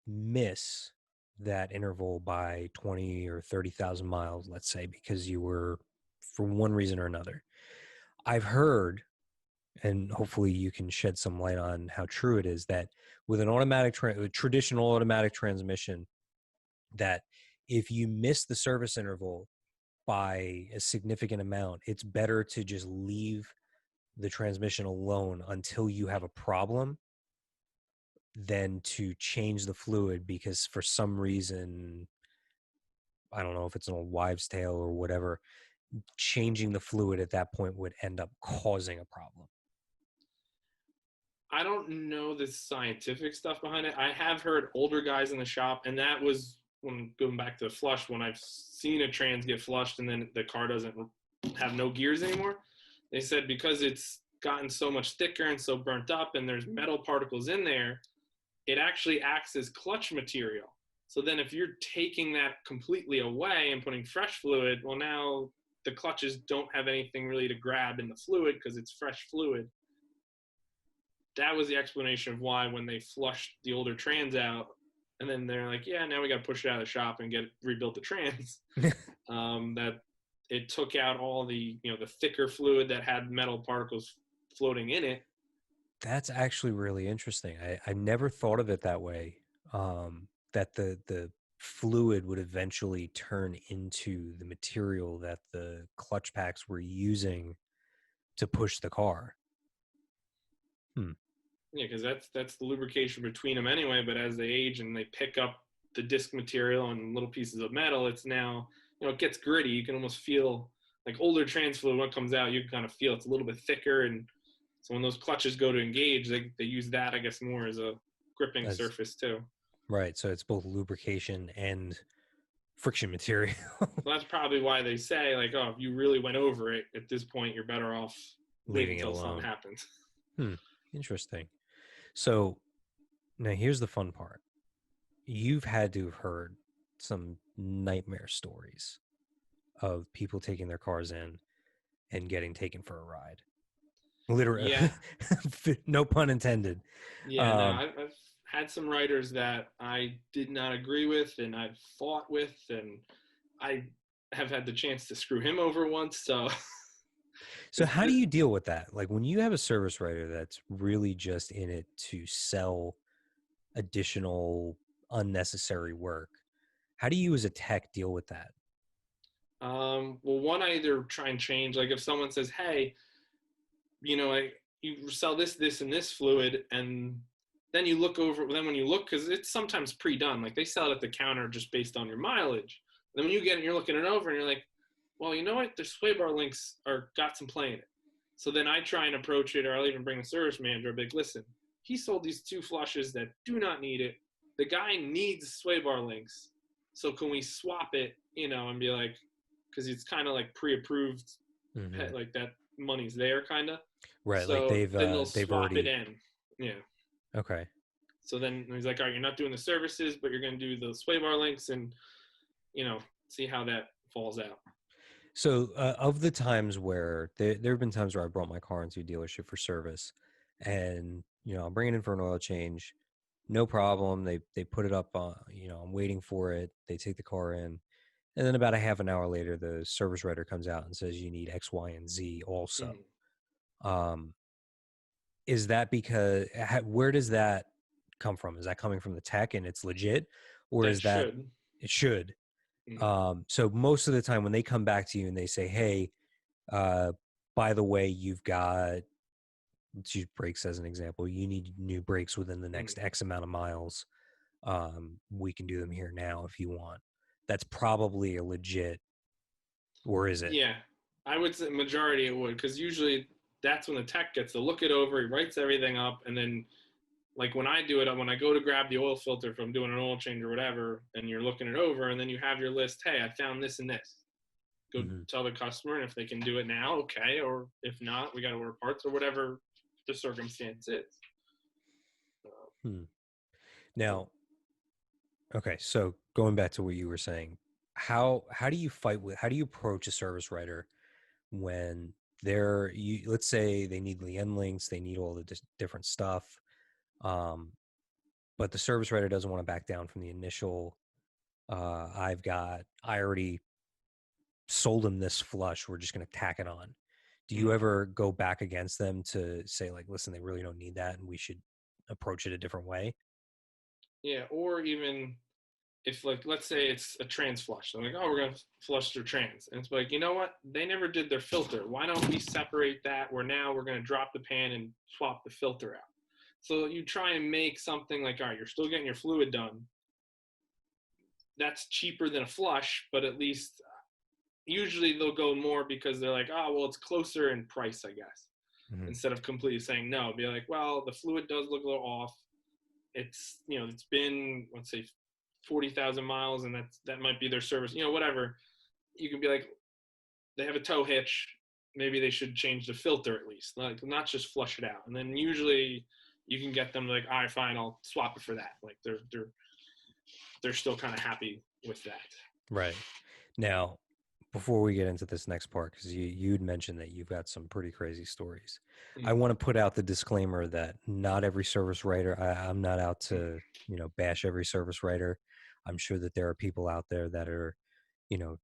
Speaker 1: miss that interval by 20 or 30,000 miles, let's say, because you were, for one reason or another. I've heard, and hopefully you can shed some light on how true it is, that with an traditional automatic transmission, that if you miss the service interval by a significant amount, it's better to just leave the transmission alone until you have a problem than to change the fluid, because for some reason, I don't know if it's an old wives' tale or whatever, changing the fluid at that point would end up causing a problem.
Speaker 2: I don't know the scientific stuff behind it. I have heard older guys in the shop, and that was when going back to the flush, when I've seen a trans get flushed and then the car doesn't have no gears anymore. They said because it's gotten so much thicker and so burnt up and there's metal particles in there, it actually acts as clutch material. So then if you're taking that completely away and putting fresh fluid, well, now the clutches don't have anything really to grab in the fluid because it's fresh fluid. That was the explanation of why when they flushed the older trans out, and then they're like, yeah, now we got to push it out of the shop and get rebuilt the trans. That it took out all the the thicker fluid that had metal particles floating in it.
Speaker 1: That's actually really interesting. I never thought of it that way. That the fluid would eventually turn into the material that the clutch packs were using to push the car. Hmm.
Speaker 2: Yeah, because that's the lubrication between them anyway. But as they age and they pick up the disc material and little pieces of metal, it's now it gets gritty. You can almost feel like older trans fluid when it comes out. You can kind of feel it's a little bit thicker, and so when those clutches go to engage, they use that I guess more as a gripping
Speaker 1: That's
Speaker 2: surface too.
Speaker 1: right. So it's both lubrication and friction material.
Speaker 2: So that's probably why they say like, oh, if you really went over it at this point, you're better off wait
Speaker 1: Leaving it
Speaker 2: until something
Speaker 1: alone.
Speaker 2: happens.
Speaker 1: Hmm. Interesting. So now here's the fun part. You've had to have heard some nightmare stories of people taking their cars in and getting taken for a ride. Literally,
Speaker 2: Yeah,
Speaker 1: no pun intended.
Speaker 2: yeah. No,
Speaker 1: Um,
Speaker 2: I've had some writers that I did not agree with, and I've fought with, and I have had the chance to screw him over once. So,
Speaker 1: so
Speaker 2: because
Speaker 1: how do you deal with that? Like when you have a service writer that's really just in it to sell additional unnecessary work, how do you as a tech deal with that?
Speaker 2: well, one I either try and change. Like if someone says, "Hey, you sell this, this, and this fluid," and then you look over. Then when you look, because it's sometimes pre-done, like they sell it at the counter just based on your mileage. Then when you get it, you're looking it over, and you're like, "Well, you know what? The sway bar links are got some play in it." So then I try and approach it, or I'll even bring the service manager. I'll be like, "Listen, he sold these two flushes that do not need it. The guy needs sway bar links, so can we swap it? And be like, because it's kind of like pre-approved,
Speaker 1: Mm-hmm.
Speaker 2: like that money's there, kind of."
Speaker 1: Right, like
Speaker 2: So then they'll
Speaker 1: they've
Speaker 2: swap it
Speaker 1: already
Speaker 2: in. Yeah.
Speaker 1: okay.
Speaker 2: So then he's like, all right, you're not doing the services, but you're going to do the sway bar links and, you know, see how that falls out.
Speaker 1: So of the times where there have been times where I brought my car into a dealership for service, and I'm bringing it in for an oil change, no problem. They put it up on, I'm waiting for it. They take the car in, and then about a half an hour later, the service writer comes out and says you need X, Y, and Z also.
Speaker 2: Mm-hmm.
Speaker 1: Um, is that because where does that come from? Is that coming from the tech and it's legit, or
Speaker 2: That
Speaker 1: is that
Speaker 2: should.
Speaker 1: it should?
Speaker 2: Mm-hmm.
Speaker 1: So most of the time when they come back to you and they say, hey, uh, by the way, you've got, let's use brakes as an example, you need new brakes within the
Speaker 2: Mm-hmm.
Speaker 1: next X amount of miles. We can do them here now if you want. That's probably a legit, or is it?
Speaker 2: Yeah. I would say majority it would, because usually that's when the tech gets to look it over, he writes everything up, and then like when I do it, when I go to grab the oil filter from doing an oil change or whatever, and you're looking it over, and then you have your list. Hey, I found this and this. Go
Speaker 1: Mm-hmm.
Speaker 2: tell the customer, and if they can do it now, okay, or if not, we got to order parts or whatever the circumstance is.
Speaker 1: Hmm. Now, okay, so going back to what you were saying, how do you fight with how do you approach a service writer when let's say they need Lien links, they need all the different stuff, um, but the service writer doesn't want to back down from the initial. I already sold them this flush. We're just going to tack it on. Do you
Speaker 2: Mm.
Speaker 1: ever go back against them to say like, listen, they really don't need that, and we should approach it a different way?
Speaker 2: Yeah, or even if like let's say it's a trans flush, they're like, oh, we're gonna flush their trans, and it's like, you know what? They never did their filter. Why don't we separate that? Where now we're gonna drop the pan and swap the filter out. So you try and make something like, all right, you're still getting your fluid done. That's cheaper than a flush, but at least usually they'll go more because they're like, oh, well, it's closer in price, I guess.
Speaker 1: Mm-hmm.
Speaker 2: Instead of completely saying no, be like, well, the fluid does look a little off. It's been, let's say, 40,000 miles, and that might be their service, whatever. You can be like, they have a tow hitch. maybe they should change the filter at least, like not just flush it out. And then usually you can get them like, all right, fine, I'll swap it for that. Like they're still kind of happy with that.
Speaker 1: Right. Now, before we get into this next part, because you'd mentioned that you've got some pretty crazy stories, I
Speaker 2: Mm.
Speaker 1: want to put out the disclaimer that not every service writer, I'm not out to, bash every service writer. I'm sure that there are people out there that are, you know,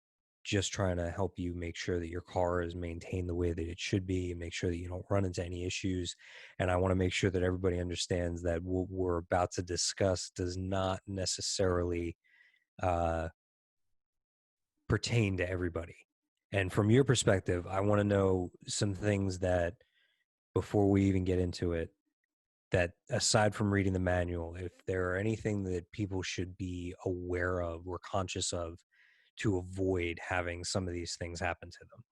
Speaker 1: just trying to help you make sure that your car is maintained the way that it should be and make sure that you don't run into any issues. And I want to make sure that everybody understands that what we're about to discuss does not necessarily uh, pertain to everybody. And from your perspective, I want to know some things that before we even get into it, that aside from reading the manual, if there are anything that people should be aware of or conscious of to avoid having some of these things happen to them.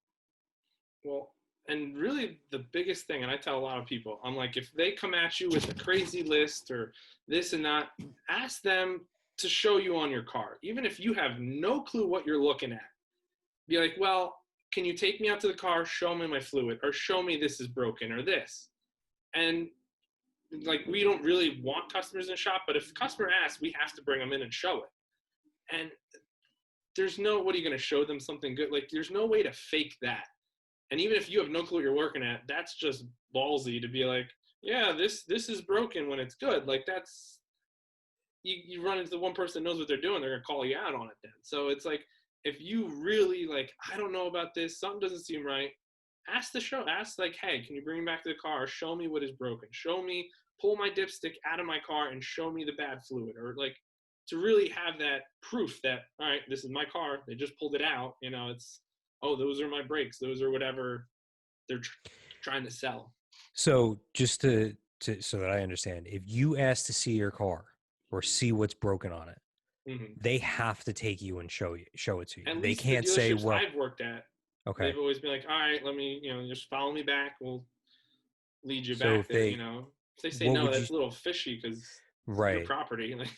Speaker 2: Well, and really the biggest thing, and I tell a lot of people, I'm like, if they come at you with a crazy list or this and that, ask them to show you on your car, even if you have no clue what you're looking at. Be like, well, can you take me out to the car, show me my fluid, or show me this is broken or this? And like, we don't really want customers in the shop, but if the customer asks, we have to bring them in and show it. And there's no, what are you going to show them something good? Like, there's no way to fake that. And even if you have no clue what you're working at, that's just ballsy to be like, yeah, this is broken when it's good. Like, that's, you run into the one person that knows what they're doing, they're gonna call you out on it then. So it's like, if you really like, I don't know about this, something doesn't seem right, ask the show, ask like, hey, can you bring me back to the car, show me what is broken, show me, pull my dipstick out of my car and show me the bad fluid, or like, to really have that proof that, all right, this is my car, they just pulled it out, it's, oh, those are my brakes, those are whatever they're trying to sell.
Speaker 1: So just to so that I understand, if you ask to see your car or see what's broken on it,
Speaker 2: Hmm.
Speaker 1: they have to take you and show it to you.
Speaker 2: At
Speaker 1: They
Speaker 2: least the
Speaker 1: can't say,
Speaker 2: dealerships
Speaker 1: well,
Speaker 2: I've worked at,
Speaker 1: okay.
Speaker 2: they've always been like, all right, let me, just follow me back. We'll lead you
Speaker 1: So
Speaker 2: back
Speaker 1: if
Speaker 2: there.
Speaker 1: they,
Speaker 2: If they say
Speaker 1: what
Speaker 2: no,
Speaker 1: would you,
Speaker 2: that's a little fishy because it's your
Speaker 1: right?
Speaker 2: property. Like,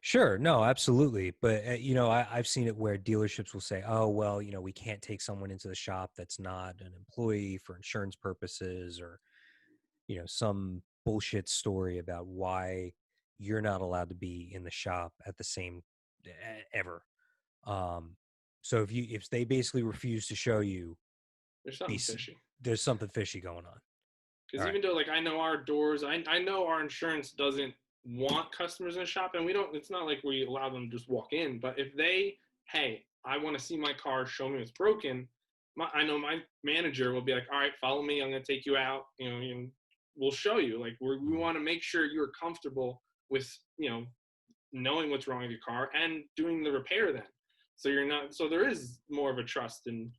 Speaker 1: Sure, no, absolutely. But I've seen it where dealerships will say, "Oh, well, we can't take someone into the shop that's not an employee for insurance purposes," or some bullshit story about why you're not allowed to be in the shop at the same ever. Um, so if they basically refuse to show you,
Speaker 2: there's something
Speaker 1: these,
Speaker 2: fishy.
Speaker 1: there's something fishy going on. All
Speaker 2: Because
Speaker 1: right.
Speaker 2: even though, like, I know our doors, I know our insurance doesn't want customers in the shop, and we don't, it's not like we allow them to just walk in. But if they, hey, I want to see my car, show me what's broken, I know my manager will be like, all right, follow me, I'm going to take you out, and we'll show you. Like, we
Speaker 1: Mhm.
Speaker 2: want to make sure you're comfortable with, knowing what's wrong with your car and doing the repair then. So you're not, so there is more of a trust and,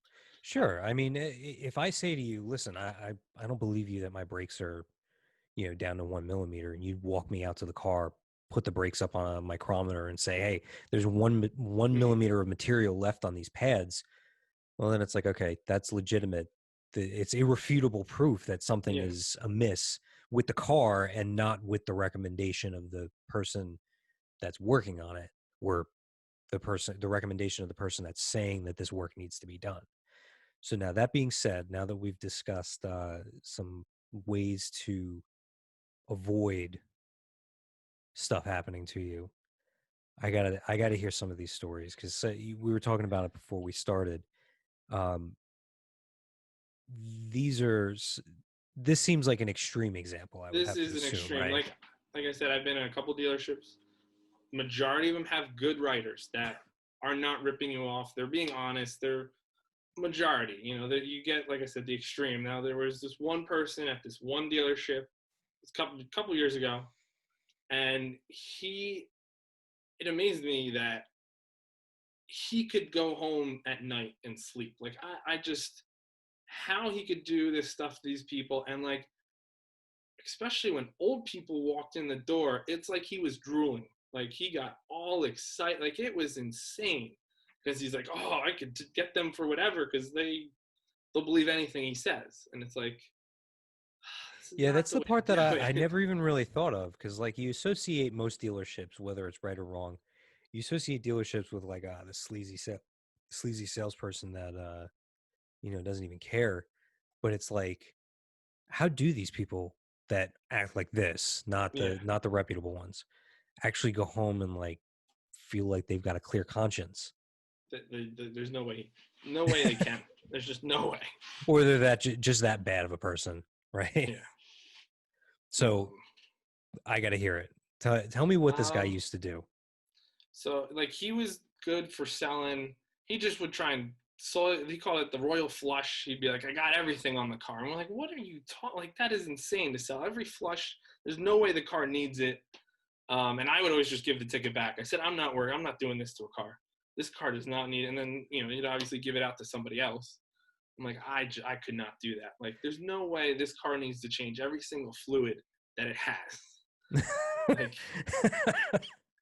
Speaker 1: Sure. I mean, if I say to you, listen, I don't believe you that my brakes are down to 1 millimeter, and you'd walk me out to the car, put the brakes up on a micrometer, and say, "Hey, there's one
Speaker 2: mm-hmm,
Speaker 1: millimeter of material left on these pads." Well, then it's like, okay, that's legitimate. It's irrefutable proof that something
Speaker 2: yeah,
Speaker 1: is amiss with the car and not with the recommendation of the person that's working on it, or the recommendation of the person that's saying that this work needs to be done. So now that being said, now that we've discussed some ways to avoid stuff happening to you, I gotta hear some of these stories because we were talking about it before we started. Um, these are this seems like an extreme example, I would
Speaker 2: this
Speaker 1: have to
Speaker 2: is an
Speaker 1: assume,
Speaker 2: extreme.
Speaker 1: right?
Speaker 2: Like I said, I've been in a couple dealerships. Majority of them have good writers that are not ripping you off. They're being honest. They're majority, that you get, like I said, the extreme. Now there was this one person at this one dealership a couple years ago, and it amazed me that he could go home at night and sleep. Like, I just, how he could do this stuff to these people, and like, especially when old people walked in the door, it's like he was drooling. Like, he got all excited. Like, it was insane because he's like, oh, I could get them for whatever because they'll believe anything he says. And it's like, this is
Speaker 1: Yeah,
Speaker 2: not
Speaker 1: that's
Speaker 2: the
Speaker 1: the
Speaker 2: way
Speaker 1: part
Speaker 2: to
Speaker 1: that
Speaker 2: do
Speaker 1: I
Speaker 2: it.
Speaker 1: never even really thought of because, like, you associate most dealerships, whether it's right or wrong, you associate dealerships with like the sleazy salesperson that doesn't even care. but it's like, how do these people that act like this,
Speaker 2: Yeah.
Speaker 1: not the reputable ones, actually go home and like feel like they've got a clear conscience?
Speaker 2: There's no way they can. There's just no way.
Speaker 1: Or they're just that bad of a person, right?
Speaker 2: Yeah.
Speaker 1: So
Speaker 2: No.
Speaker 1: I got to hear it. Tell me what this guy
Speaker 2: Um.
Speaker 1: used to do.
Speaker 2: So like he was good for selling. He just would try and so he called it the royal flush. He'd be like, I got everything on the car. And we're like, what are you talking? Like that is insane to sell every flush. There's no way the car needs it. And I would always just give the ticket back. I said, I'm not worried. I'm not doing this to a car. This car does not need it. And then, you'd obviously give it out to somebody else. I'm like, I could not do that. Like, there's no way this car needs to change every single fluid that it has. Like,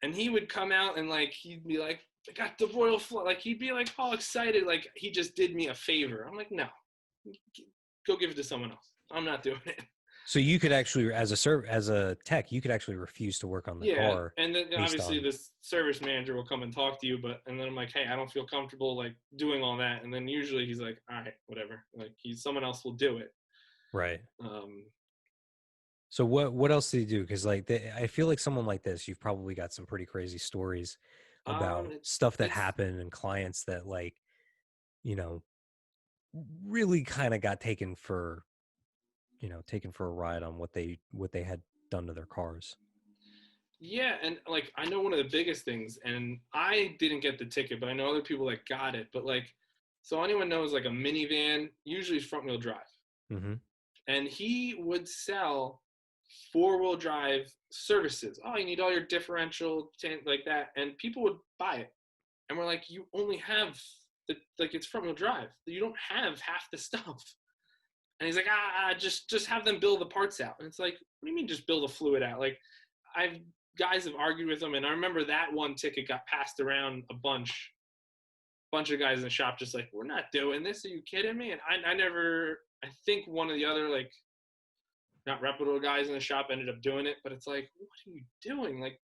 Speaker 2: and he would come out and like, he'd be like, I got the royal flush. Like, he'd be like all excited. Like, he just did me a favor. I'm like, no, go give it to someone else. I'm not doing it.
Speaker 1: So you could actually, as a tech, you could actually refuse to work on the
Speaker 2: Yeah,
Speaker 1: car
Speaker 2: and then
Speaker 1: based
Speaker 2: obviously
Speaker 1: on
Speaker 2: this service manager will come and talk to you, and then I'm like, hey, I don't feel comfortable like doing all that, and then usually he's like, all right, whatever, like someone else will do it.
Speaker 1: right.
Speaker 2: Um,
Speaker 1: So what else did he do? Because like I feel like someone like this, you've probably got some pretty crazy stories about
Speaker 2: it's
Speaker 1: stuff that
Speaker 2: it's
Speaker 1: happened and clients that like you know really kind of got taken for a ride on what they had done to their cars.
Speaker 2: yeah, and like I know one of the biggest things, and I didn't get the ticket, but I know other people that got it. But like, so anyone knows like a minivan usually is front wheel drive,
Speaker 1: Mm-hmm.
Speaker 2: and he would sell four-wheel drive services. Oh, you need all your differential like that, and people would buy it. And we're like, you only have like it's front wheel drive. You don't have half the stuff. And he's like, just have them build the parts out. And it's like, what do you mean just build a fluid out? Like, I've guys have argued with him, and I remember that one ticket got passed around a bunch of guys in the shop just like, we're not doing this. Are you kidding me? And I never. I think one of the other like not reputable guys in the shop ended up doing it, but it's like, what are you doing? Like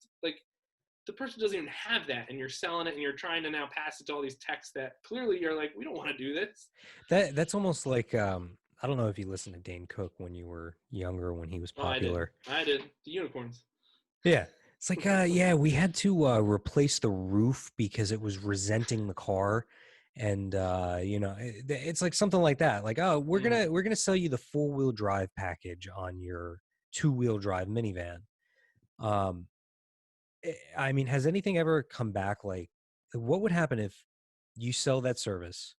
Speaker 2: the person doesn't even have that, and you're selling it and you're trying to now pass it to all these techs that clearly you're like, we don't want to do this.
Speaker 1: That's almost like I don't know if you listened to Dane Cook when you were younger when he was
Speaker 2: Oh, I did.
Speaker 1: popular.
Speaker 2: I did. The unicorns.
Speaker 1: Yeah. It's like yeah, we had to replace the roof because it was resenting the car. And it's like something like that. Like, oh,
Speaker 2: Mm.
Speaker 1: we're gonna sell you the 4-wheel drive package on your 2-wheel drive minivan. Um I mean, has anything ever come back like what would happen if you sell that service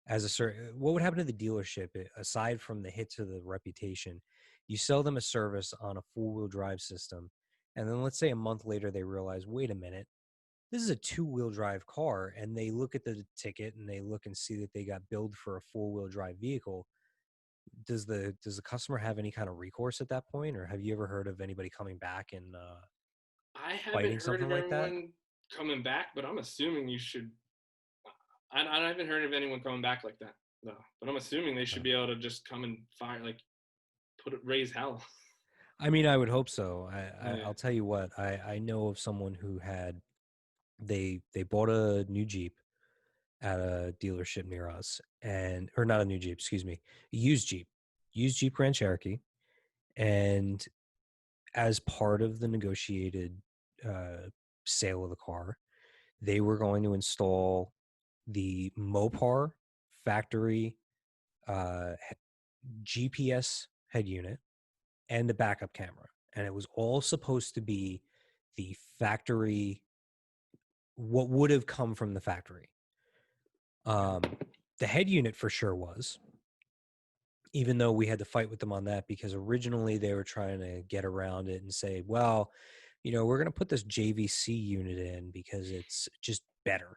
Speaker 1: as a certain what would happen to the dealership aside from the hit to the reputation? You sell them a service on a 4-wheel drive system, and then let's say a month later they realize, wait a minute, this is a 2-wheel drive car, and they look at the ticket and they look and see that they got billed for a 4-wheel drive vehicle. Does the customer have any kind of recourse at that point, or have you ever heard of anybody coming back and
Speaker 2: I haven't
Speaker 1: fighting
Speaker 2: heard
Speaker 1: something
Speaker 2: of
Speaker 1: like that?
Speaker 2: anyone coming back, but I'm assuming you should. I haven't heard of anyone coming back like that, though. But I'm assuming they should
Speaker 1: No.
Speaker 2: be able to just come and fire, like, raise hell.
Speaker 1: I mean, I would hope so.
Speaker 2: Yeah.
Speaker 1: I'll tell you what. I know of someone who had they bought a new Jeep at a dealership near us, and or not a new Jeep, excuse me, a used Jeep Grand Cherokee, and as part of the negotiated uh, sale of the car, they were going to install the Mopar factory uh, GPS head unit and a backup camera. And it was all supposed to be the factory, what would have come from the factory. The head unit for sure was, even though we had to fight with them on that because originally they were trying to get around it and say, well, we're going to put this JVC unit in because it's just better.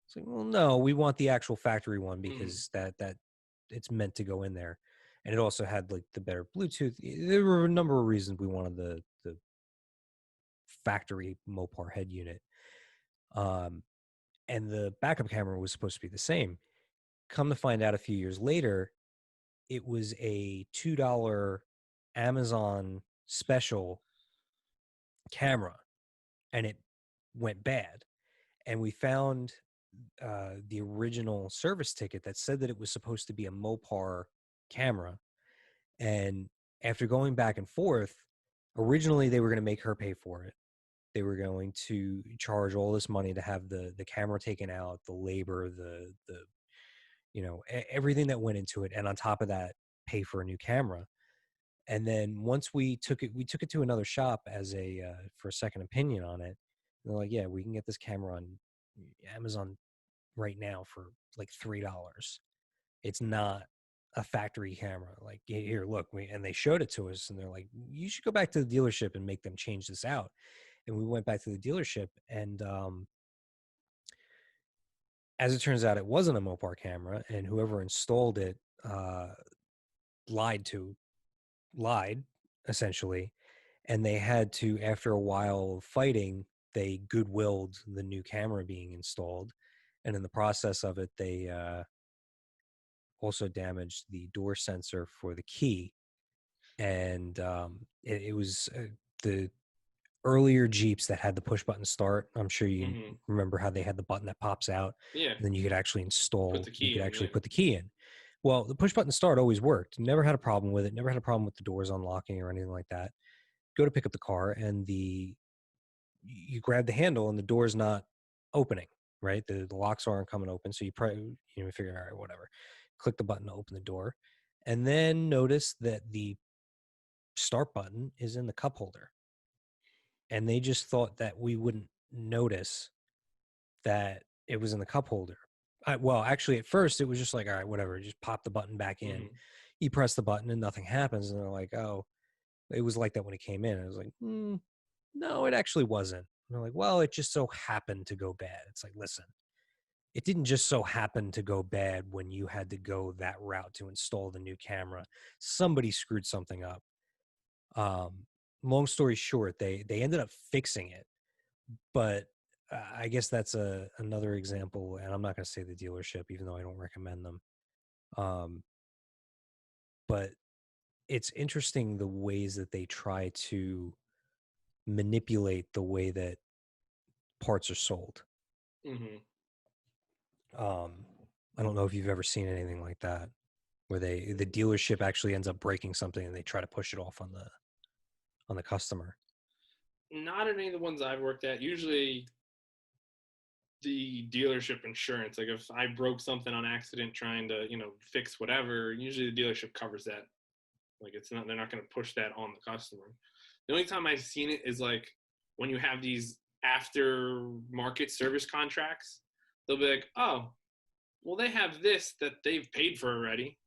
Speaker 1: It's like, well, no, we want the actual factory one
Speaker 2: Mm.
Speaker 1: because that it's meant to go in there. And it also had like the better Bluetooth. There were a number of reasons we wanted the factory Mopar head unit. Um, and the backup camera was supposed to be the same. Come to find out a few years later, it was a $2 Amazon special camera and it went bad. And we found the original service ticket that said that it was supposed to be a Mopar camera. And after going back and forth, originally they were going to make her pay for it. They were going to charge all this money to have the camera taken out, the labor, the everything that went into it, and on top of that, pay for a new camera. And then once we took it to another shop as a for a second opinion on it. And they're like, yeah, we can get this camera on Amazon right now for like $3. It's not a factory camera. Like, here, look, and they showed it to us, and they're like, you should go back to the dealership and make them change this out. And we went back to the dealership, and as it turns out, it wasn't a Mopar camera, and whoever installed it uh, lied lied essentially, and they had to, after a while of fighting, they goodwilled the new camera being installed, and in the process of it, they also damaged the door sensor for the key, and it was the earlier Jeeps that had the push button start. I'm sure you
Speaker 2: Hmm.
Speaker 1: remember how they had the button that pops out,
Speaker 2: Yeah.
Speaker 1: and then you could actually
Speaker 2: Put the
Speaker 1: you
Speaker 2: key
Speaker 1: could
Speaker 2: in.
Speaker 1: actually
Speaker 2: Yeah.
Speaker 1: put the key in. Well, the push button start always worked. Never had a problem with it. Never had a problem with the doors unlocking or anything like that. Go to pick up the car, and you grab the handle, and the door's not opening. Right, the locks aren't coming open. So you probably figure, all right, whatever. Click the button to open the door, and then notice that the start button is in the cup holder, and they just thought that we wouldn't notice that it was in the cup holder. Well, actually, at first it was just like, all right, whatever, just pop the button back in.
Speaker 2: Hmm.
Speaker 1: You press the button and nothing happens, and they're like, oh, it was like that when it came in. I was like, no, it actually wasn't. And they're like, well, it just so happened to go bad. It's like, listen, it didn't just so happen to go bad when you had to go that route to install the new camera. Somebody screwed something up. Um, Long story short, they ended up fixing it, but I guess that's another example. And I'm not going to say the dealership, even though I don't recommend them. Um, but it's interesting the ways that they try to manipulate the way that parts are sold.
Speaker 2: Hmm.
Speaker 1: Um, I don't know if you've ever seen anything like that, where the dealership actually ends up breaking something and they try to push it off on the customer.
Speaker 2: Not in any of the ones I've worked at. Usually, the dealership insurance. Like if I broke something on accident trying to, fix whatever, usually the dealership covers that. Like it's not, they're not going to push that on the customer. The only time I've seen it is like when you have these after market service contracts, they'll be like, oh, well, they have this that they've paid for already.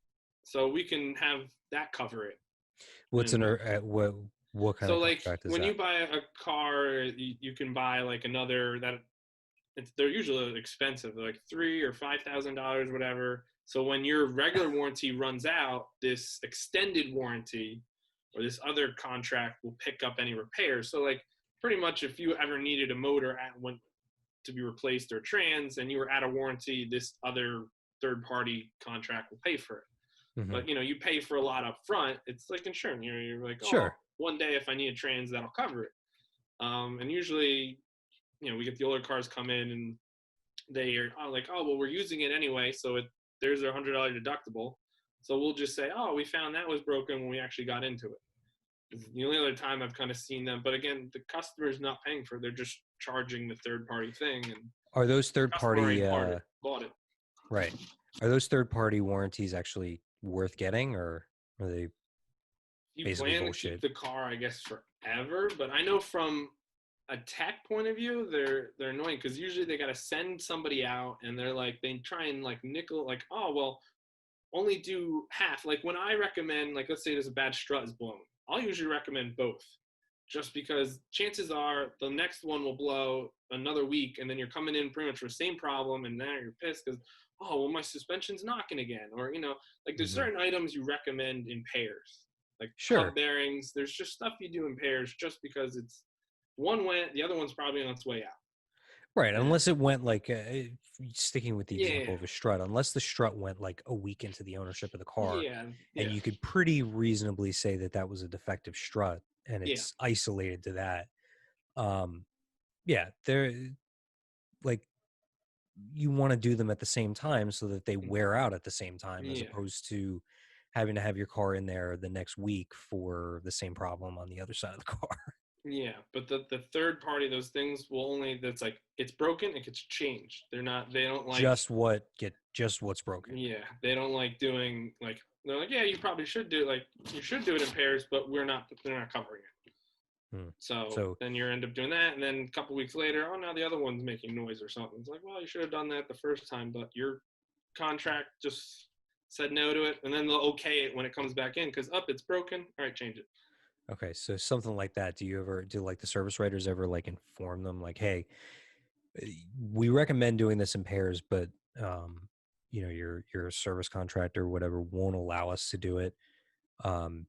Speaker 2: So we can have that cover it.
Speaker 1: What's
Speaker 2: And
Speaker 1: what kind
Speaker 2: so
Speaker 1: of
Speaker 2: like
Speaker 1: contract is
Speaker 2: when
Speaker 1: that?
Speaker 2: you buy a car, you can buy like another that they're usually expensive, they're like $3,000 or $5,000, whatever. So when your regular warranty runs out, this extended warranty or this other contract will pick up any repairs. So like pretty much if you ever needed a motor to be replaced or trans and you were out of warranty, this other third party contract will pay for it.
Speaker 1: Hmm.
Speaker 2: But you pay for a lot up front. It's like insurance. You're like, oh,
Speaker 1: Sure.
Speaker 2: one day if I need a trans, that'll cover it. And usually, we get the older cars come in and they are like, oh, well, we're using it anyway, so there's a $100 deductible. So we'll just say, oh, we found that was broken when we actually got into it. It's the only other time I've kind of seen them, but again, the customer's not paying for it; they're just charging the third party thing, and
Speaker 1: Are those
Speaker 2: the
Speaker 1: third
Speaker 2: customer already
Speaker 1: party
Speaker 2: bought it.
Speaker 1: right? Are those third party warranties actually worth getting, or are they
Speaker 2: You
Speaker 1: basically
Speaker 2: plan to keep
Speaker 1: bullshit?
Speaker 2: the car, I guess, forever, but I know from a tech point of view, they're annoying because usually they got to send somebody out, and they're like they try and like nickel, like, oh well, only do half. Like when I recommend, like let's say there's a bad strut is blown, I'll usually recommend both, just because chances are the next one will blow another week, and then you're coming in pretty much for the same problem, and now you're pissed because oh well my suspension's knocking again, or like there's
Speaker 1: Hmm.
Speaker 2: certain items you recommend in pairs, like hub
Speaker 1: Sure.
Speaker 2: bearings. There's just stuff you do in pairs just because it's one went, the other one's probably on its way out.
Speaker 1: Right,
Speaker 2: And
Speaker 1: unless it went like sticking with the
Speaker 2: yeah,
Speaker 1: example of a strut, unless the strut went like a week into the ownership of the car,
Speaker 2: yeah,
Speaker 1: and
Speaker 2: yeah,
Speaker 1: you could pretty reasonably say that that was a defective strut, and
Speaker 2: yeah.
Speaker 1: it's isolated to that. Um, yeah, they're like, you want to do them at the same time so that they
Speaker 2: Mhm.
Speaker 1: wear out at the same time, as
Speaker 2: Yeah.
Speaker 1: opposed to having to have your car in there the next week for the same problem on the other side of the car.
Speaker 2: Yeah, but the third party, those things will only, that's like, it's broken, it gets changed. They don't like,
Speaker 1: Just what's broken.
Speaker 2: yeah, they don't like doing, like, they're like, yeah, you probably should do, like, you should do it in pairs, but they're not covering it.
Speaker 1: Hmm.
Speaker 2: So
Speaker 1: So
Speaker 2: then you end up doing that, and then a couple weeks later, oh, now the other one's making noise or something. It's like, well, you should have done that the first time, but your contract just said no to it, and then they'll okay it when it comes back in because, it's broken. All right, change it.
Speaker 1: okay, so something like that. Do like the service writers ever like inform them like, hey, we recommend doing this in pairs, but um, your service contractor or whatever won't allow us to do it um,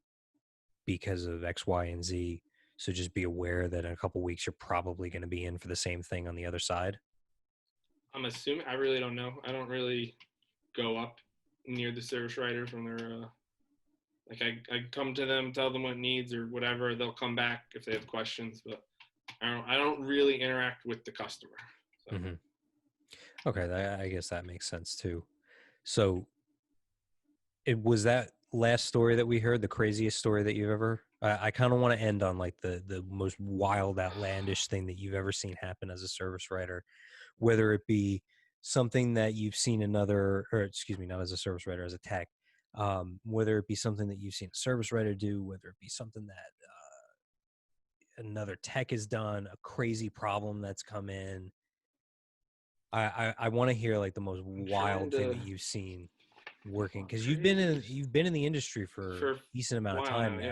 Speaker 1: because of X, Y, and Z. So just be aware that in a couple weeks you're probably going to be in for the same thing on the other side.
Speaker 2: I'm assuming. I really don't know. I don't really go up near the service writers when they're like, I come to them, tell them what it needs or whatever. They'll come back if they have questions, but I don't really interact with the customer. So.
Speaker 1: Mm-hmm. Okay, I guess that makes sense too. So it was that last story that we heard, the craziest story that you've ever. I kind of want to end on like the most wild, outlandish thing that you've ever seen happen as a service writer, whether it be something that you've seen another, or excuse me, not as a service writer, as a tech, whether it be something that you've seen a service writer do, whether it be something that another tech has done, a crazy problem that's come in. I want to hear like the most
Speaker 2: I'm trying
Speaker 1: wild thing
Speaker 2: to.
Speaker 1: that you've seen working, because
Speaker 2: Crazy
Speaker 1: you've been in the industry for
Speaker 2: for
Speaker 1: a
Speaker 2: a
Speaker 1: decent amount of
Speaker 2: while
Speaker 1: time
Speaker 2: now. Yeah.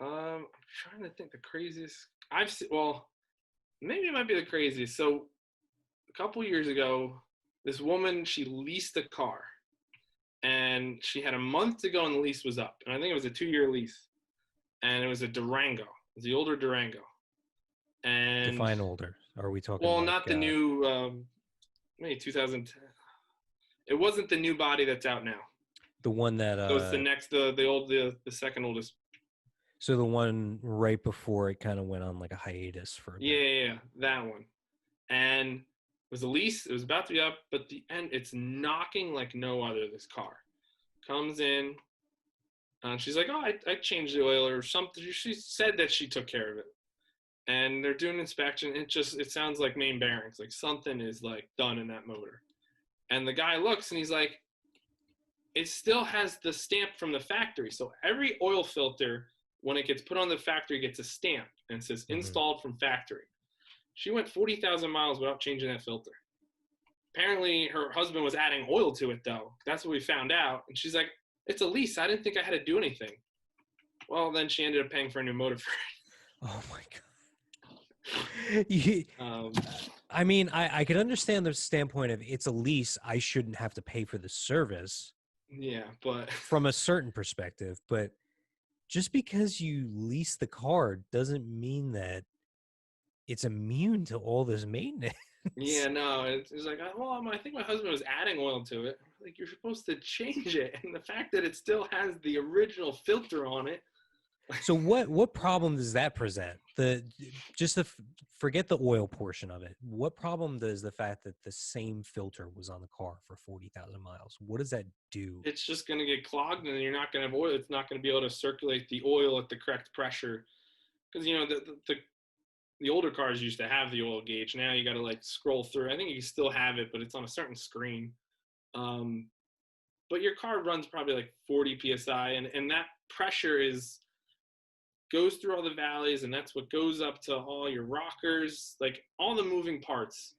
Speaker 1: now.
Speaker 2: I'm trying to think the craziest I've seen. Well, maybe it might be the craziest. So a couple years ago, this woman, she leased a car, and she had a month to go, and the lease was up. And I think it was a 2-year lease, and it was a Durango. It was the older Durango, and
Speaker 1: Define older. Are we talking
Speaker 2: well,
Speaker 1: like
Speaker 2: not the new, maybe 2010. It wasn't the new body that's out now.
Speaker 1: the one that
Speaker 2: So it's the next, the second oldest.
Speaker 1: so the one right before it kind of went on like a hiatus for a
Speaker 2: Yeah,
Speaker 1: bit?
Speaker 2: yeah, yeah, that one. And it was a lease. It was about to be up, but the end, it's knocking like no other. This car comes in, and she's like, "Oh, I changed the oil or something." She said that she took care of it, and they're doing an inspection. It sounds like main bearings, like something is like done in that motor. And the guy looks and he's like, "It still has the stamp from the factory." So every oil filter, when it gets put on the factory, gets a stamp and it says
Speaker 1: Mm-hmm.
Speaker 2: installed from factory. She went 40,000 miles without changing that filter. Apparently, her husband was adding oil to it, though. That's what we found out. And she's like, "It's a lease. I didn't think I had to do anything." Well, then she ended up paying for a new motor for
Speaker 1: Oh my god.
Speaker 2: it.
Speaker 1: I mean, I could understand the standpoint of it's a lease. I shouldn't have to pay for the service
Speaker 2: Yeah, but
Speaker 1: from a certain perspective, but just because you lease the car doesn't mean that it's immune to all this maintenance.
Speaker 2: yeah, no, it's like, well, I think my husband was adding oil to it. Like, you're supposed to change it, and the fact that it still has the original filter on it.
Speaker 1: So what problem does that present? Forget the oil portion of it. What problem does the fact that the same filter was on the car for 40,000 miles? What does that do?
Speaker 2: It's just going to get clogged, and you're not going to have oil. It's not going to be able to circulate the oil at the correct pressure. Because, the older cars used to have the oil gauge. Now you got to like scroll through. I think you still have it, but it's on a certain screen. But your car runs probably like 40 psi, and that pressure goes through all the valleys, and that's what goes up to all your rockers, like all the moving parts.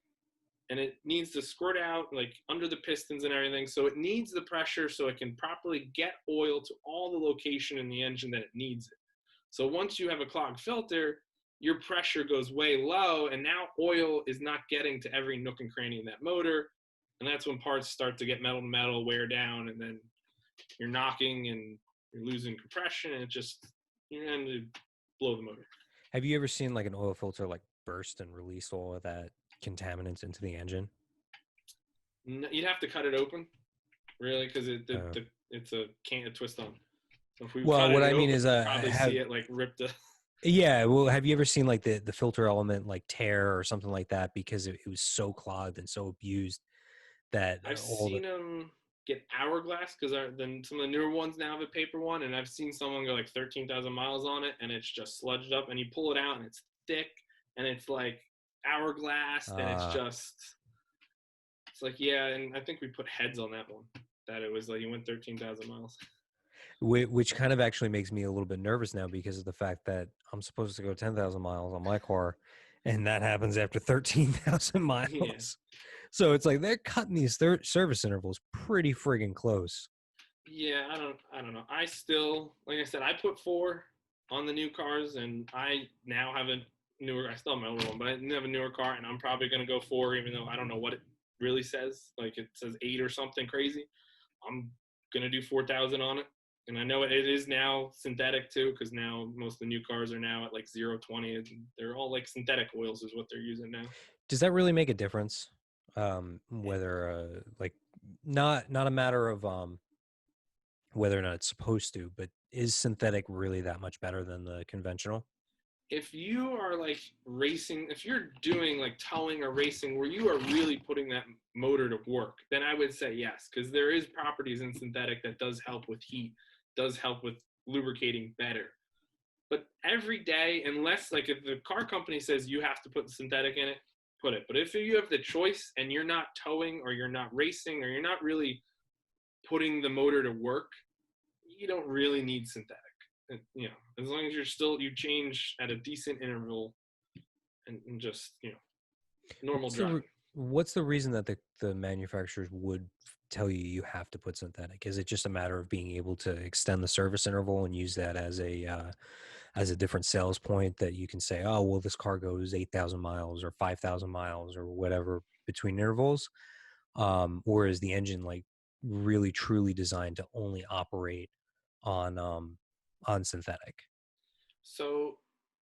Speaker 2: And it needs to squirt out like under the pistons and everything. So it needs the pressure so it can properly get oil to all the location in the engine that it needs it. So once you have a clogged filter, your pressure goes way low, and now oil is not getting to every nook and cranny in that motor. And that's when parts start to get metal to metal, wear down, and then you're knocking and you're losing compression, and you're going to blow the motor.
Speaker 1: Have you ever seen like an oil filter like burst and release all of that contaminants into the engine?
Speaker 2: You'd have to cut it open, really, because it's a can't twist on. So if we
Speaker 1: Well,
Speaker 2: cut
Speaker 1: what
Speaker 2: it
Speaker 1: I mean
Speaker 2: open,
Speaker 1: is,
Speaker 2: you'd probably see it like ripped.
Speaker 1: Yeah, well, have you ever seen like the filter element like tear or something like that because it was so clogged and so abused that
Speaker 2: I've
Speaker 1: all the
Speaker 2: seen them. get hourglass because then some of the newer ones now have a paper one, and I've seen someone go like 13,000 miles on it, and it's just sludged up, and you pull it out, and it's thick, and it's like hourglass, and
Speaker 1: Uh,
Speaker 2: it's like yeah, and I think we put heads on that one. That it was like you went 13,000 miles.
Speaker 1: which kind of actually makes me a little bit nervous now because of the fact that I'm supposed to go 10,000 miles on my car, and that happens after 13,000
Speaker 2: Yeah,
Speaker 1: miles. So it's like they're cutting these service intervals pretty friggin' close.
Speaker 2: yeah. I don't know. I still, like I said, I put 4 on the new cars, and I now have a newer. I still have my older one, but I have a newer car, and I'm probably gonna go 4, even though I don't know what it really says. Like it says 8 or something crazy. I'm gonna do 4,000 on it, and I know it is now synthetic too, because now most of the new cars are now at like 0-20. And they're all like synthetic oils is what they're using now.
Speaker 1: Does that really make a difference?
Speaker 2: Eh,
Speaker 1: Whether like not a matter of whether or not it's supposed to, but is synthetic really that much better than the conventional?
Speaker 2: If you are like racing, if you're doing like towing or racing where you are really putting that motor to work, then I would say yes, because there is properties in synthetic that does help with heat, does help with lubricating better. But every day, unless like if the car company says you have to put the synthetic in it, put it. But if you have the choice and you're not towing or you're not racing or you're not really putting the motor to work, you don't really need synthetic. You know, as long as you change at a decent interval and just normal
Speaker 1: What's the
Speaker 2: driving.
Speaker 1: what's the reason that the manufacturers would tell you you have to put synthetic? Is it just a matter of being able to extend the service interval and use that as a different sales point that you can say, oh well, this car goes 8,000 miles or 5,000 miles or whatever between intervals, or is the engine like really truly designed to only operate on synthetic?
Speaker 2: So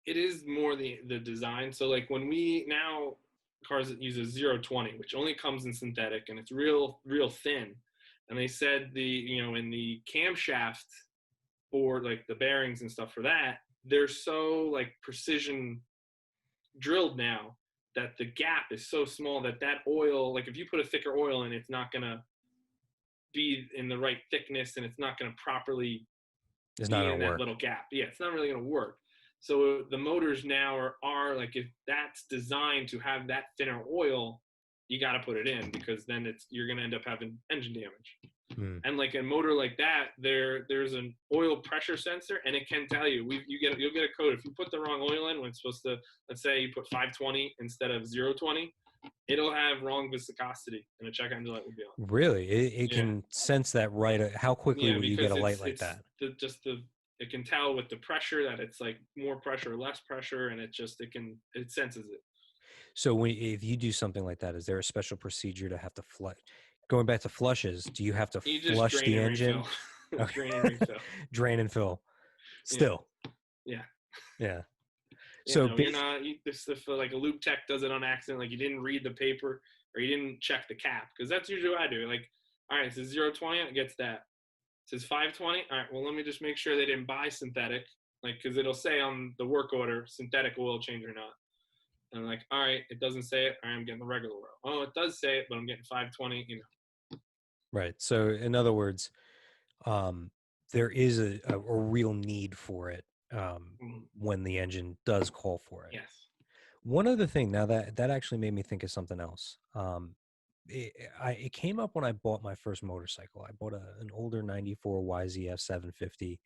Speaker 2: it is more the design. So like when we now cars that use a 0-20, which only comes in synthetic and it's real thin. And they said in the camshaft for like the bearings and stuff for that, they're so like precision drilled now that the gap is so small that oil, like if you put a thicker oil in, it's not gonna be in the right thickness and it's not gonna properly
Speaker 1: It's not
Speaker 2: be
Speaker 1: going
Speaker 2: in
Speaker 1: to
Speaker 2: that
Speaker 1: work.
Speaker 2: little gap. Yeah, it's not really going to work. So the motors now are like if that's designed to have that thinner oil, you got to put it in because then you're going to end up having engine damage.
Speaker 1: Hmm.
Speaker 2: And like a motor like that, there's an oil pressure sensor, and it can tell you. You'll get a code if you put the wrong oil in when it's supposed to. Let's say you put 520 instead of 0-20, it'll have wrong viscosity, and a check engine light will be on.
Speaker 1: Really, it
Speaker 2: Yeah,
Speaker 1: can sense that right. How quickly
Speaker 2: yeah,
Speaker 1: will you get
Speaker 2: because
Speaker 1: a light like
Speaker 2: it's
Speaker 1: that?
Speaker 2: the it can tell with the pressure that it's like more pressure or less pressure, and it senses it.
Speaker 1: So if you do something like that, is there a special procedure to have to flush? Going back to flushes, do you have to
Speaker 2: You just
Speaker 1: flush
Speaker 2: drain
Speaker 1: the
Speaker 2: and
Speaker 1: engine?
Speaker 2: refill, drain and
Speaker 1: Okay.
Speaker 2: refill.
Speaker 1: Drain and fill.
Speaker 2: Yeah,
Speaker 1: Still,
Speaker 2: yeah.
Speaker 1: yeah. So
Speaker 2: No, you're not. This if like a loop tech does it on accident, like you didn't read the paper or you didn't check the cap, because that's usually what I do. Like, all right, it says 0-20, it gets that. It says 520. All right, well let me just make sure they didn't buy synthetic, like because it'll say on the work order synthetic oil change or not. And I'm like, all right, it doesn't say it. All right, I'm getting the regular oil. Oh, it does say it, but I'm getting 520.
Speaker 1: right. So in other words, um, there is a real need for it when the engine does call for it.
Speaker 2: Yes.
Speaker 1: One other thing, now that actually made me think of something else. It came up when I bought my first motorcycle. I bought an older '94 YZF 750,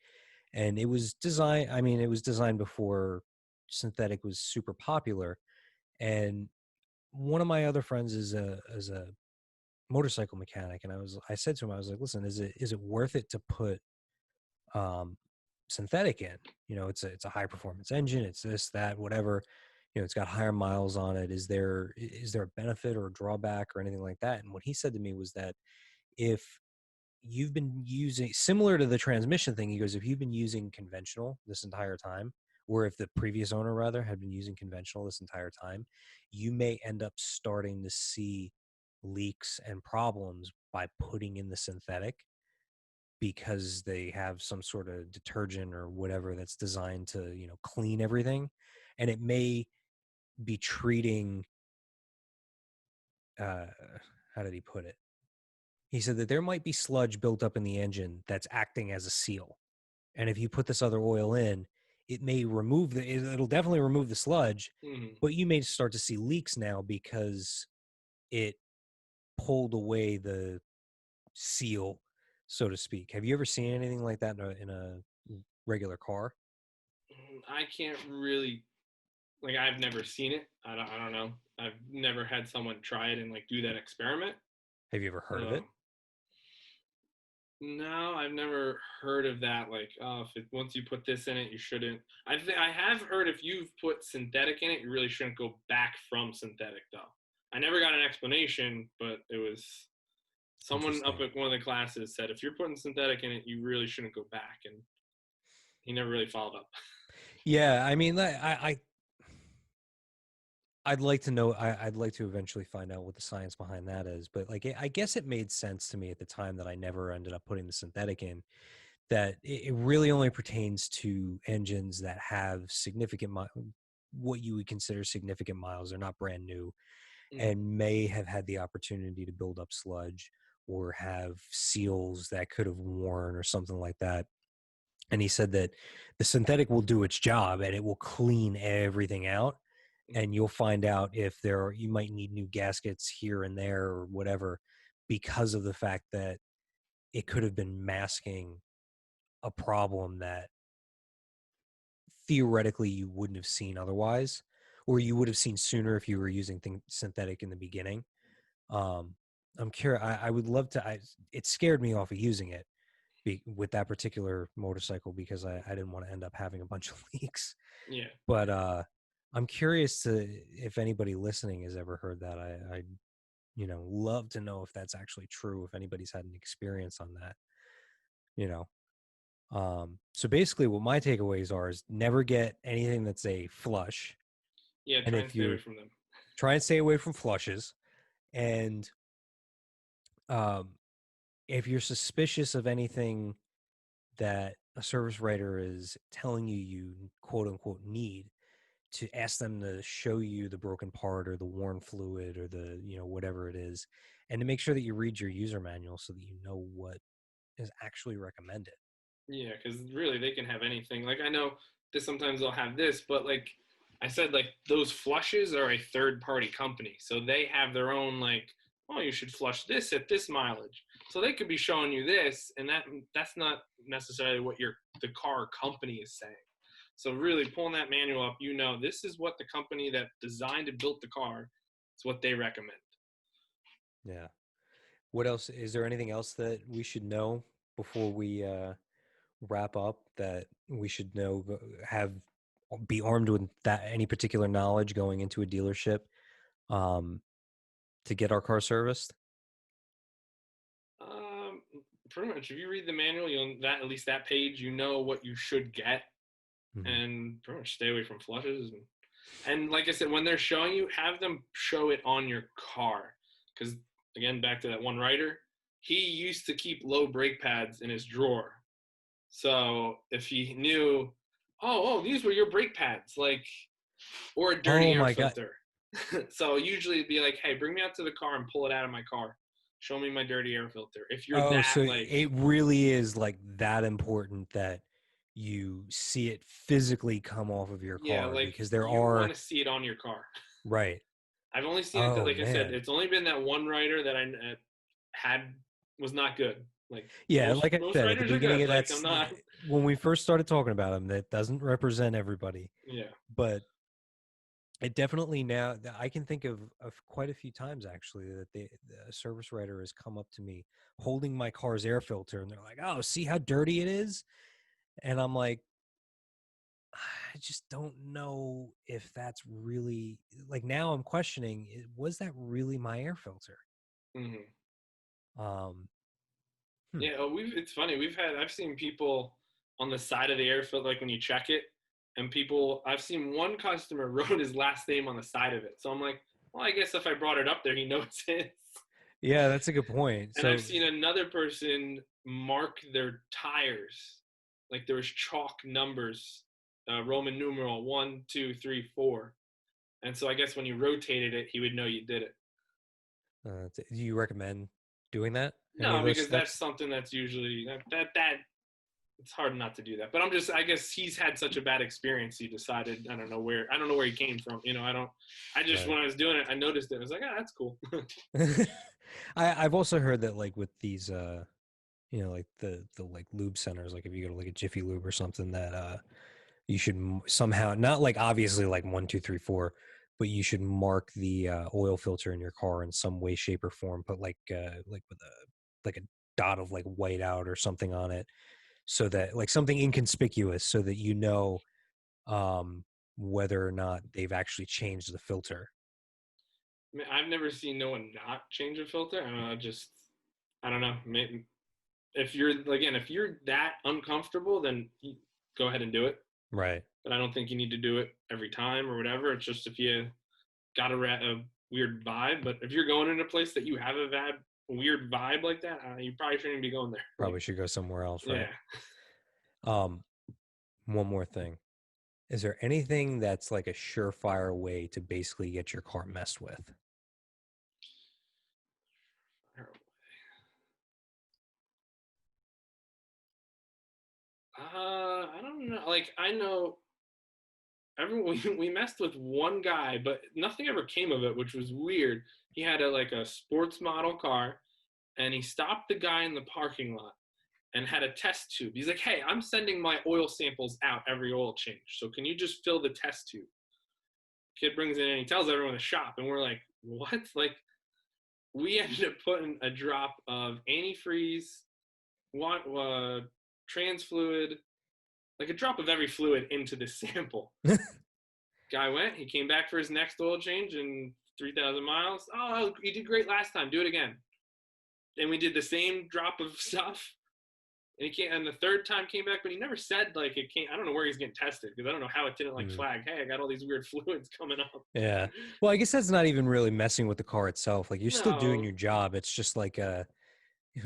Speaker 1: and it was designed. I mean, it was designed before synthetic was super popular. And one of my other friends is a motorcycle mechanic, and I said to him, I was like, listen, is it worth it to put synthetic in? It's a high performance engine. It's this, that, whatever. It's got higher miles on it. Is there a benefit or a drawback or anything like that? And what he said to me was that if you've been using, similar to the transmission thing, he goes, if you've been using conventional this entire time, or if the previous owner rather had been using conventional this entire time, you may end up starting to see leaks and problems by putting in the synthetic because they have some sort of detergent or whatever that's designed to clean everything, and it may be treating uh how did he put it, he said that there might be sludge built up in the engine that's acting as a seal. And if you put this other oil in, it may remove it'll definitely remove the sludge,
Speaker 2: Hmm.
Speaker 1: but you may start to see leaks now because it pulled away the seal, so to speak. Have you ever seen anything like that in a regular car?
Speaker 2: I can't really like. I've never seen it. I don't know. I've never had someone try it and like do that experiment.
Speaker 1: Have you ever heard of
Speaker 2: So
Speaker 1: it?
Speaker 2: no, I've never heard of that. Like, oh, if once you put this in it, you shouldn't. I have heard if you've put synthetic in it, you really shouldn't go back from synthetic though. I never got an explanation, but it was someone up
Speaker 1: Interesting.
Speaker 2: at one of the classes said if you're putting synthetic in it, you really shouldn't go back, and he never really followed up.
Speaker 1: Yeah, I mean, I'd like to know. I'd like to eventually find out what the science behind that is. But like, I guess it made sense to me at the time that I never ended up putting the synthetic in. That it really only pertains to engines that have what you would consider significant miles. They're not brand new
Speaker 2: Mm,
Speaker 1: and may have had the opportunity to build up sludge or have seals that could have worn or something like that. And he said that the synthetic will do its job and it will clean everything out,
Speaker 2: mm.
Speaker 1: and you'll find out if you might need new gaskets here and there or whatever, because of the fact that it could have been masking a problem that theoretically you wouldn't have seen otherwise, or you would have seen sooner if you were using synthetic in the beginning. um I'm curious. I would love to. It scared me off of using it with that particular motorcycle because I didn't want to end up having a bunch of leaks.
Speaker 2: Yeah,
Speaker 1: But I'm curious to if anybody listening has ever heard that. I love to know if that's actually true, if anybody's had an experience on that. You know. So basically what my takeaways are is never get anything that's a flush.
Speaker 2: yeah.
Speaker 1: And
Speaker 2: Try and
Speaker 1: if
Speaker 2: stay away
Speaker 1: you're
Speaker 2: from them.
Speaker 1: try and stay away from flushes. And um if you're suspicious of anything that a service writer is telling you quote unquote need, to ask them to show you the broken part or the worn fluid or the whatever it is, and to make sure that you read your user manual so that you know what is actually recommended.
Speaker 2: Yeah, because really they can have anything. Like I know that sometimes they'll have this, but like I said, like those flushes are a third party company. So they have their own like, oh, you should flush this at this mileage. So they could be showing you this, and that's not necessarily what the car company is saying. So really pulling that manual up, this is what the company that designed and built the car, it's what they recommend.
Speaker 1: Yeah. What else is there? Anything else that we should know before we wrap up, that we should know, have be armed with that any particular knowledge going into a dealership um to get our car serviced?
Speaker 2: Um, Pretty much if you read the manual, you'll that at least that page, you know what you should get
Speaker 1: Hmm.
Speaker 2: and pretty much stay away from flushes. And like I said, when they're showing you, have them show it on your car. Because again, back to that one writer, he used to keep low brake pads in his drawer. So if he knew, oh, these were your brake pads, like, or a dirty
Speaker 1: Oh
Speaker 2: air
Speaker 1: my god.
Speaker 2: filter. So usually it'd be like, hey, bring me out to the car and pull it out of my car. Show me my dirty air filter. If you're
Speaker 1: Oh,
Speaker 2: that
Speaker 1: so
Speaker 2: like,
Speaker 1: it really is like that important that you see it physically come off of your
Speaker 2: yeah,
Speaker 1: car,
Speaker 2: like
Speaker 1: because there
Speaker 2: you want
Speaker 1: are.
Speaker 2: to see it on your car.
Speaker 1: Right.
Speaker 2: I've only seen it that,
Speaker 1: Oh
Speaker 2: like I said,
Speaker 1: man.
Speaker 2: it's only been that one writer that I had was not good. Like
Speaker 1: Yeah,
Speaker 2: most
Speaker 1: like I
Speaker 2: most
Speaker 1: said at the
Speaker 2: writers are
Speaker 1: beginning
Speaker 2: good.
Speaker 1: of
Speaker 2: Like I'm not.
Speaker 1: when we first started talking about him, that doesn't represent everybody,
Speaker 2: Yeah.
Speaker 1: but it definitely, now I can think of quite a few times actually that the service writer has come up to me holding my car's air filter and they're like, "Oh, see how dirty it is?" And I'm like, I just don't know if that's really, like, now I'm questioning, was that really my air filter?
Speaker 2: Hmm.
Speaker 1: Um, hmm.
Speaker 2: Yeah. We've It's funny. I've seen people on the side of the air filter, like when you check it, and I've seen one customer wrote his last name on the side of it. So I'm like, well, I guess if I brought it up there, he knows it.
Speaker 1: Yeah, that's a good point.
Speaker 2: And I've
Speaker 1: So,
Speaker 2: seen another person mark their tires, like there was chalk numbers, Roman numeral 1, 2, 3, 4. And so I guess when you rotated it, he would know you did it.
Speaker 1: do you recommend? doing that? Any of
Speaker 2: No,
Speaker 1: those
Speaker 2: because that's
Speaker 1: steps?
Speaker 2: something that's usually that it's hard not to do that. But I'm just, I guess he's had such a bad experience. He decided, I don't know where he came from. I just,
Speaker 1: Right.
Speaker 2: when I was doing it, I noticed it. I was like, ah, that's cool.
Speaker 1: I've also heard that like with these like the like lube centers, like if you go to like a Jiffy Lube or something, that you should somehow, not like obviously like 1, 2, 3, 4, but you should mark the oil filter in your car in some way, shape, or form. Put like with a like a dot of like white out or something on it, so that like something inconspicuous, so that um whether or not they've actually changed the filter.
Speaker 2: I mean, I've never seen no one not change a filter. I don't know. I don't know. Maybe, if you're, again, if you're that uncomfortable, then go ahead and do it.
Speaker 1: Right.
Speaker 2: But I don't think you need to do it every time or whatever. It's just if you got a weird vibe. But if you're going in a place that you have a weird vibe like that, you probably shouldn't be going there. Like,
Speaker 1: Probably should go somewhere else, right?
Speaker 2: yeah.
Speaker 1: Um, one more thing. Is there anything that's like a surefire way to basically get your car messed with?
Speaker 2: I don't know. Like, I know everyone, we messed with one guy, but nothing ever came of it, which was weird. He had a sports model car, and he stopped the guy in the parking lot and had a test tube. He's like, "Hey, I'm sending my oil samples out every oil change, so can you just fill the test tube?" Kid brings it in, he tells everyone to shop, and we're like, "What?" Like, we ended up putting a drop of antifreeze, trans fluid, like a drop of every fluid into the sample. Guy went, he came back for his next oil change in 3,000 miles. Oh, you did great last time. Do it again. And we did the same drop of stuff. And he came, and the third time came back, but he never said like it came. I don't know where he's getting tested because I don't know how it didn't like
Speaker 1: Mm,
Speaker 2: flag. Hey, I got all these weird fluids coming up.
Speaker 1: yeah. Well, I guess that's not even really messing with the car itself. Like you're still doing
Speaker 2: No,
Speaker 1: your job. It's just like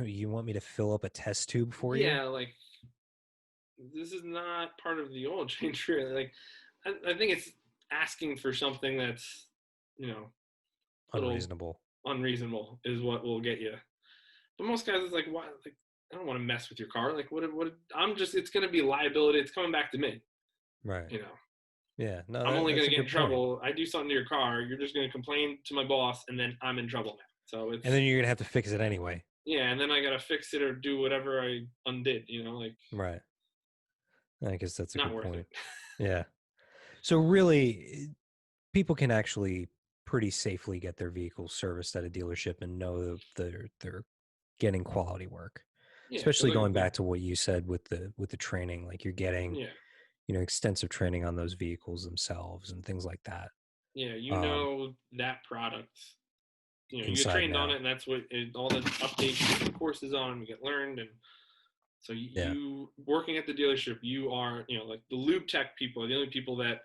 Speaker 1: you want me to fill up a test tube for you?
Speaker 2: yeah, like this is not part of the oil change. Really. Like, I think it's asking for something that's, you know, a little
Speaker 1: Unreasonable.
Speaker 2: unreasonable is what will get you. But most guys, it's like, why? Like, I don't want to mess with your car. Like, what? What? I'm just. It's going to be liability. It's coming back to me.
Speaker 1: Right.
Speaker 2: You know,
Speaker 1: Yeah. No,
Speaker 2: I'm only going
Speaker 1: that's
Speaker 2: to
Speaker 1: a
Speaker 2: get in
Speaker 1: good point.
Speaker 2: trouble. I do something to your car. You're just going to complain to my boss, and then I'm in trouble now. So
Speaker 1: And
Speaker 2: it's,
Speaker 1: then you're gonna have to fix it anyway.
Speaker 2: yeah, and then I got to fix it or do whatever I undid. Like,
Speaker 1: Right. I guess that's a
Speaker 2: not
Speaker 1: good
Speaker 2: worth it.
Speaker 1: point. Yeah. So really, people can actually pretty safely get their vehicles serviced at a dealership and know that they're getting quality work.
Speaker 2: Yeah, because
Speaker 1: Especially
Speaker 2: like,
Speaker 1: going back to what you said with the training, like you're getting,
Speaker 2: yeah,
Speaker 1: extensive training on those vehicles themselves and things like that.
Speaker 2: yeah,
Speaker 1: Um,
Speaker 2: that product. You get
Speaker 1: inside and
Speaker 2: trained on it,
Speaker 1: out.
Speaker 2: and that's what all the updates, the courses on, you get learned, and so
Speaker 1: Yeah.
Speaker 2: you working at the dealership, you are, like the lube tech people are the only people that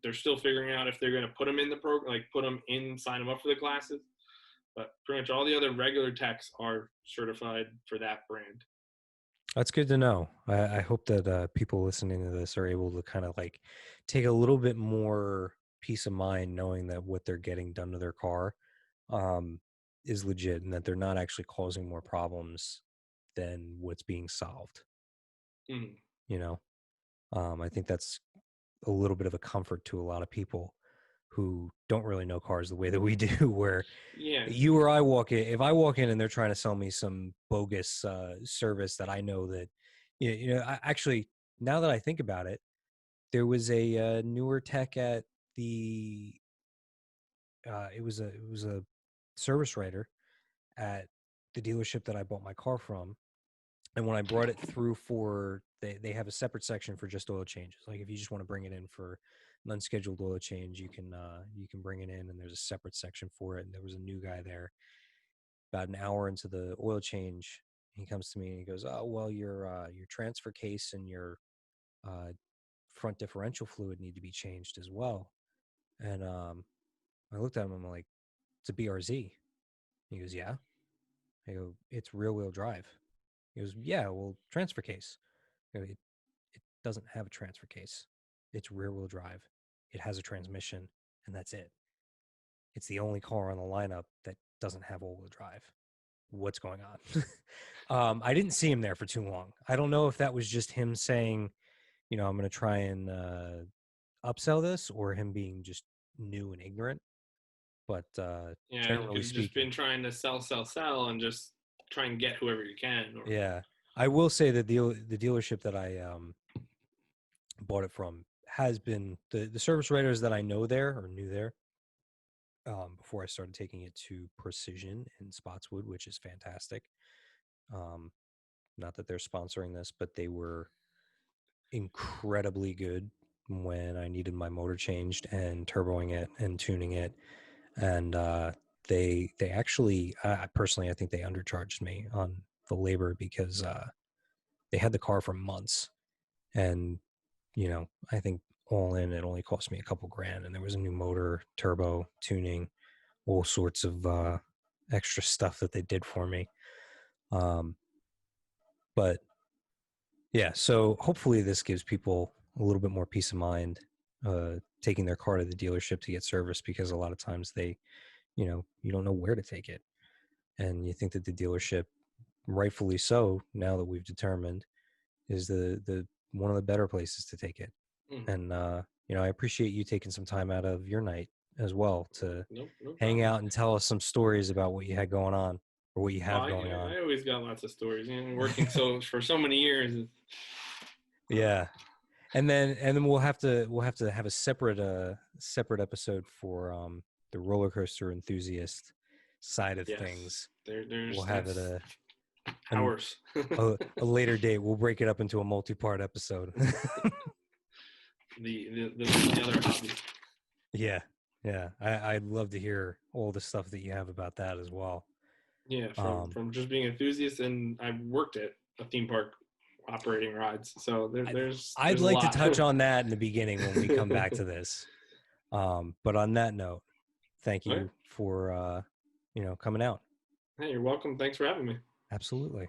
Speaker 2: they're still figuring out if they're going to put them in the program, like put them in, sign them up for the classes. But pretty much all the other regular techs are certified for that brand.
Speaker 1: That's good to know. I hope that people listening to this are able to kind of like take a little bit more peace of mind knowing that what they're getting done to their car um, is legit and that they're not actually causing more problems than what's being solved.
Speaker 2: Mm.
Speaker 1: You know, I think that's a little bit of a comfort to a lot of people who don't really know cars the way that we do, where
Speaker 2: Yeah.
Speaker 1: you or I walk in, if I walk in and they're trying to sell me some bogus service that I know that, actually, now that I think about it, there was a newer tech at the, it was a service writer at the dealership that I bought my car from. And when I brought it through they have a separate section for just oil changes. Like if you just want to bring it in for an unscheduled oil change, you can bring it in, and there's a separate section for it. And there was a new guy there about an hour into the oil change. He comes to me and he goes, "Oh well, your transfer case and your uh, front differential fluid need to be changed as well." And I looked at him. I'm like, "It's a BRZ." He goes, "Yeah." I go, "It's rear wheel drive." He goes, "Yeah, well, transfer case." I go, it doesn't have a transfer case. It's rear wheel drive. It has a transmission, and that's it. It's the only car on the lineup that doesn't have all wheel drive. what's going on. I didn't see him there for too long. I don't know if that was just him saying, I'm going to try and upsell this, or him being just new and ignorant. But
Speaker 2: Yeah, he could
Speaker 1: generally
Speaker 2: have just
Speaker 1: speaking,
Speaker 2: been trying to sell, and just try and get whoever you can. Or
Speaker 1: yeah, I will say that the dealership that I bought it from has been the service writers that I know there or knew there before I started taking it to Precision in Spotswood, which is fantastic. Um, Not that they're sponsoring this, but they were incredibly good when I needed my motor changed and turboing it and tuning it. And they actually, personally, I think they undercharged me on the labor because they had the car for months, and I think all in it only cost me a couple grand, and there was a new motor, turbo, tuning, all sorts of extra stuff that they did for me. Um, but yeah, so hopefully this gives people a little bit more peace of mind taking their car to the dealership to get serviced, because a lot of times you don't know where to take it. And you think that the dealership, rightfully so, now that we've determined, is the one of the better places to take it.
Speaker 2: mm,
Speaker 1: And I appreciate you taking some time out of your night as well to
Speaker 2: no
Speaker 1: hang
Speaker 2: problem.
Speaker 1: out and tell us some stories about what you had going on, or what you
Speaker 2: Oh,
Speaker 1: have going on.
Speaker 2: I always got lots of stories. Working for so many years. Uh,
Speaker 1: Yeah. And then we'll have to have a separate episode for the roller coaster enthusiast side of
Speaker 2: yes,
Speaker 1: things. We'll
Speaker 2: there's
Speaker 1: have it
Speaker 2: that's
Speaker 1: an,
Speaker 2: hours.
Speaker 1: a later date. We'll break it up into a multi-part episode.
Speaker 2: The other hobby.
Speaker 1: Yeah, yeah. I'd love to hear all the stuff that you have about that as well.
Speaker 2: Yeah,
Speaker 1: Um,
Speaker 2: from just being an enthusiast, and I worked at a theme park operating rides, so
Speaker 1: I'd,
Speaker 2: there's
Speaker 1: I'd
Speaker 2: a
Speaker 1: like to
Speaker 2: lot.
Speaker 1: touch on that in the beginning when we come back to this. But on that note, thank
Speaker 2: All right.
Speaker 1: you for coming out.
Speaker 2: Hey, you're welcome. Thanks for having me.
Speaker 1: Absolutely.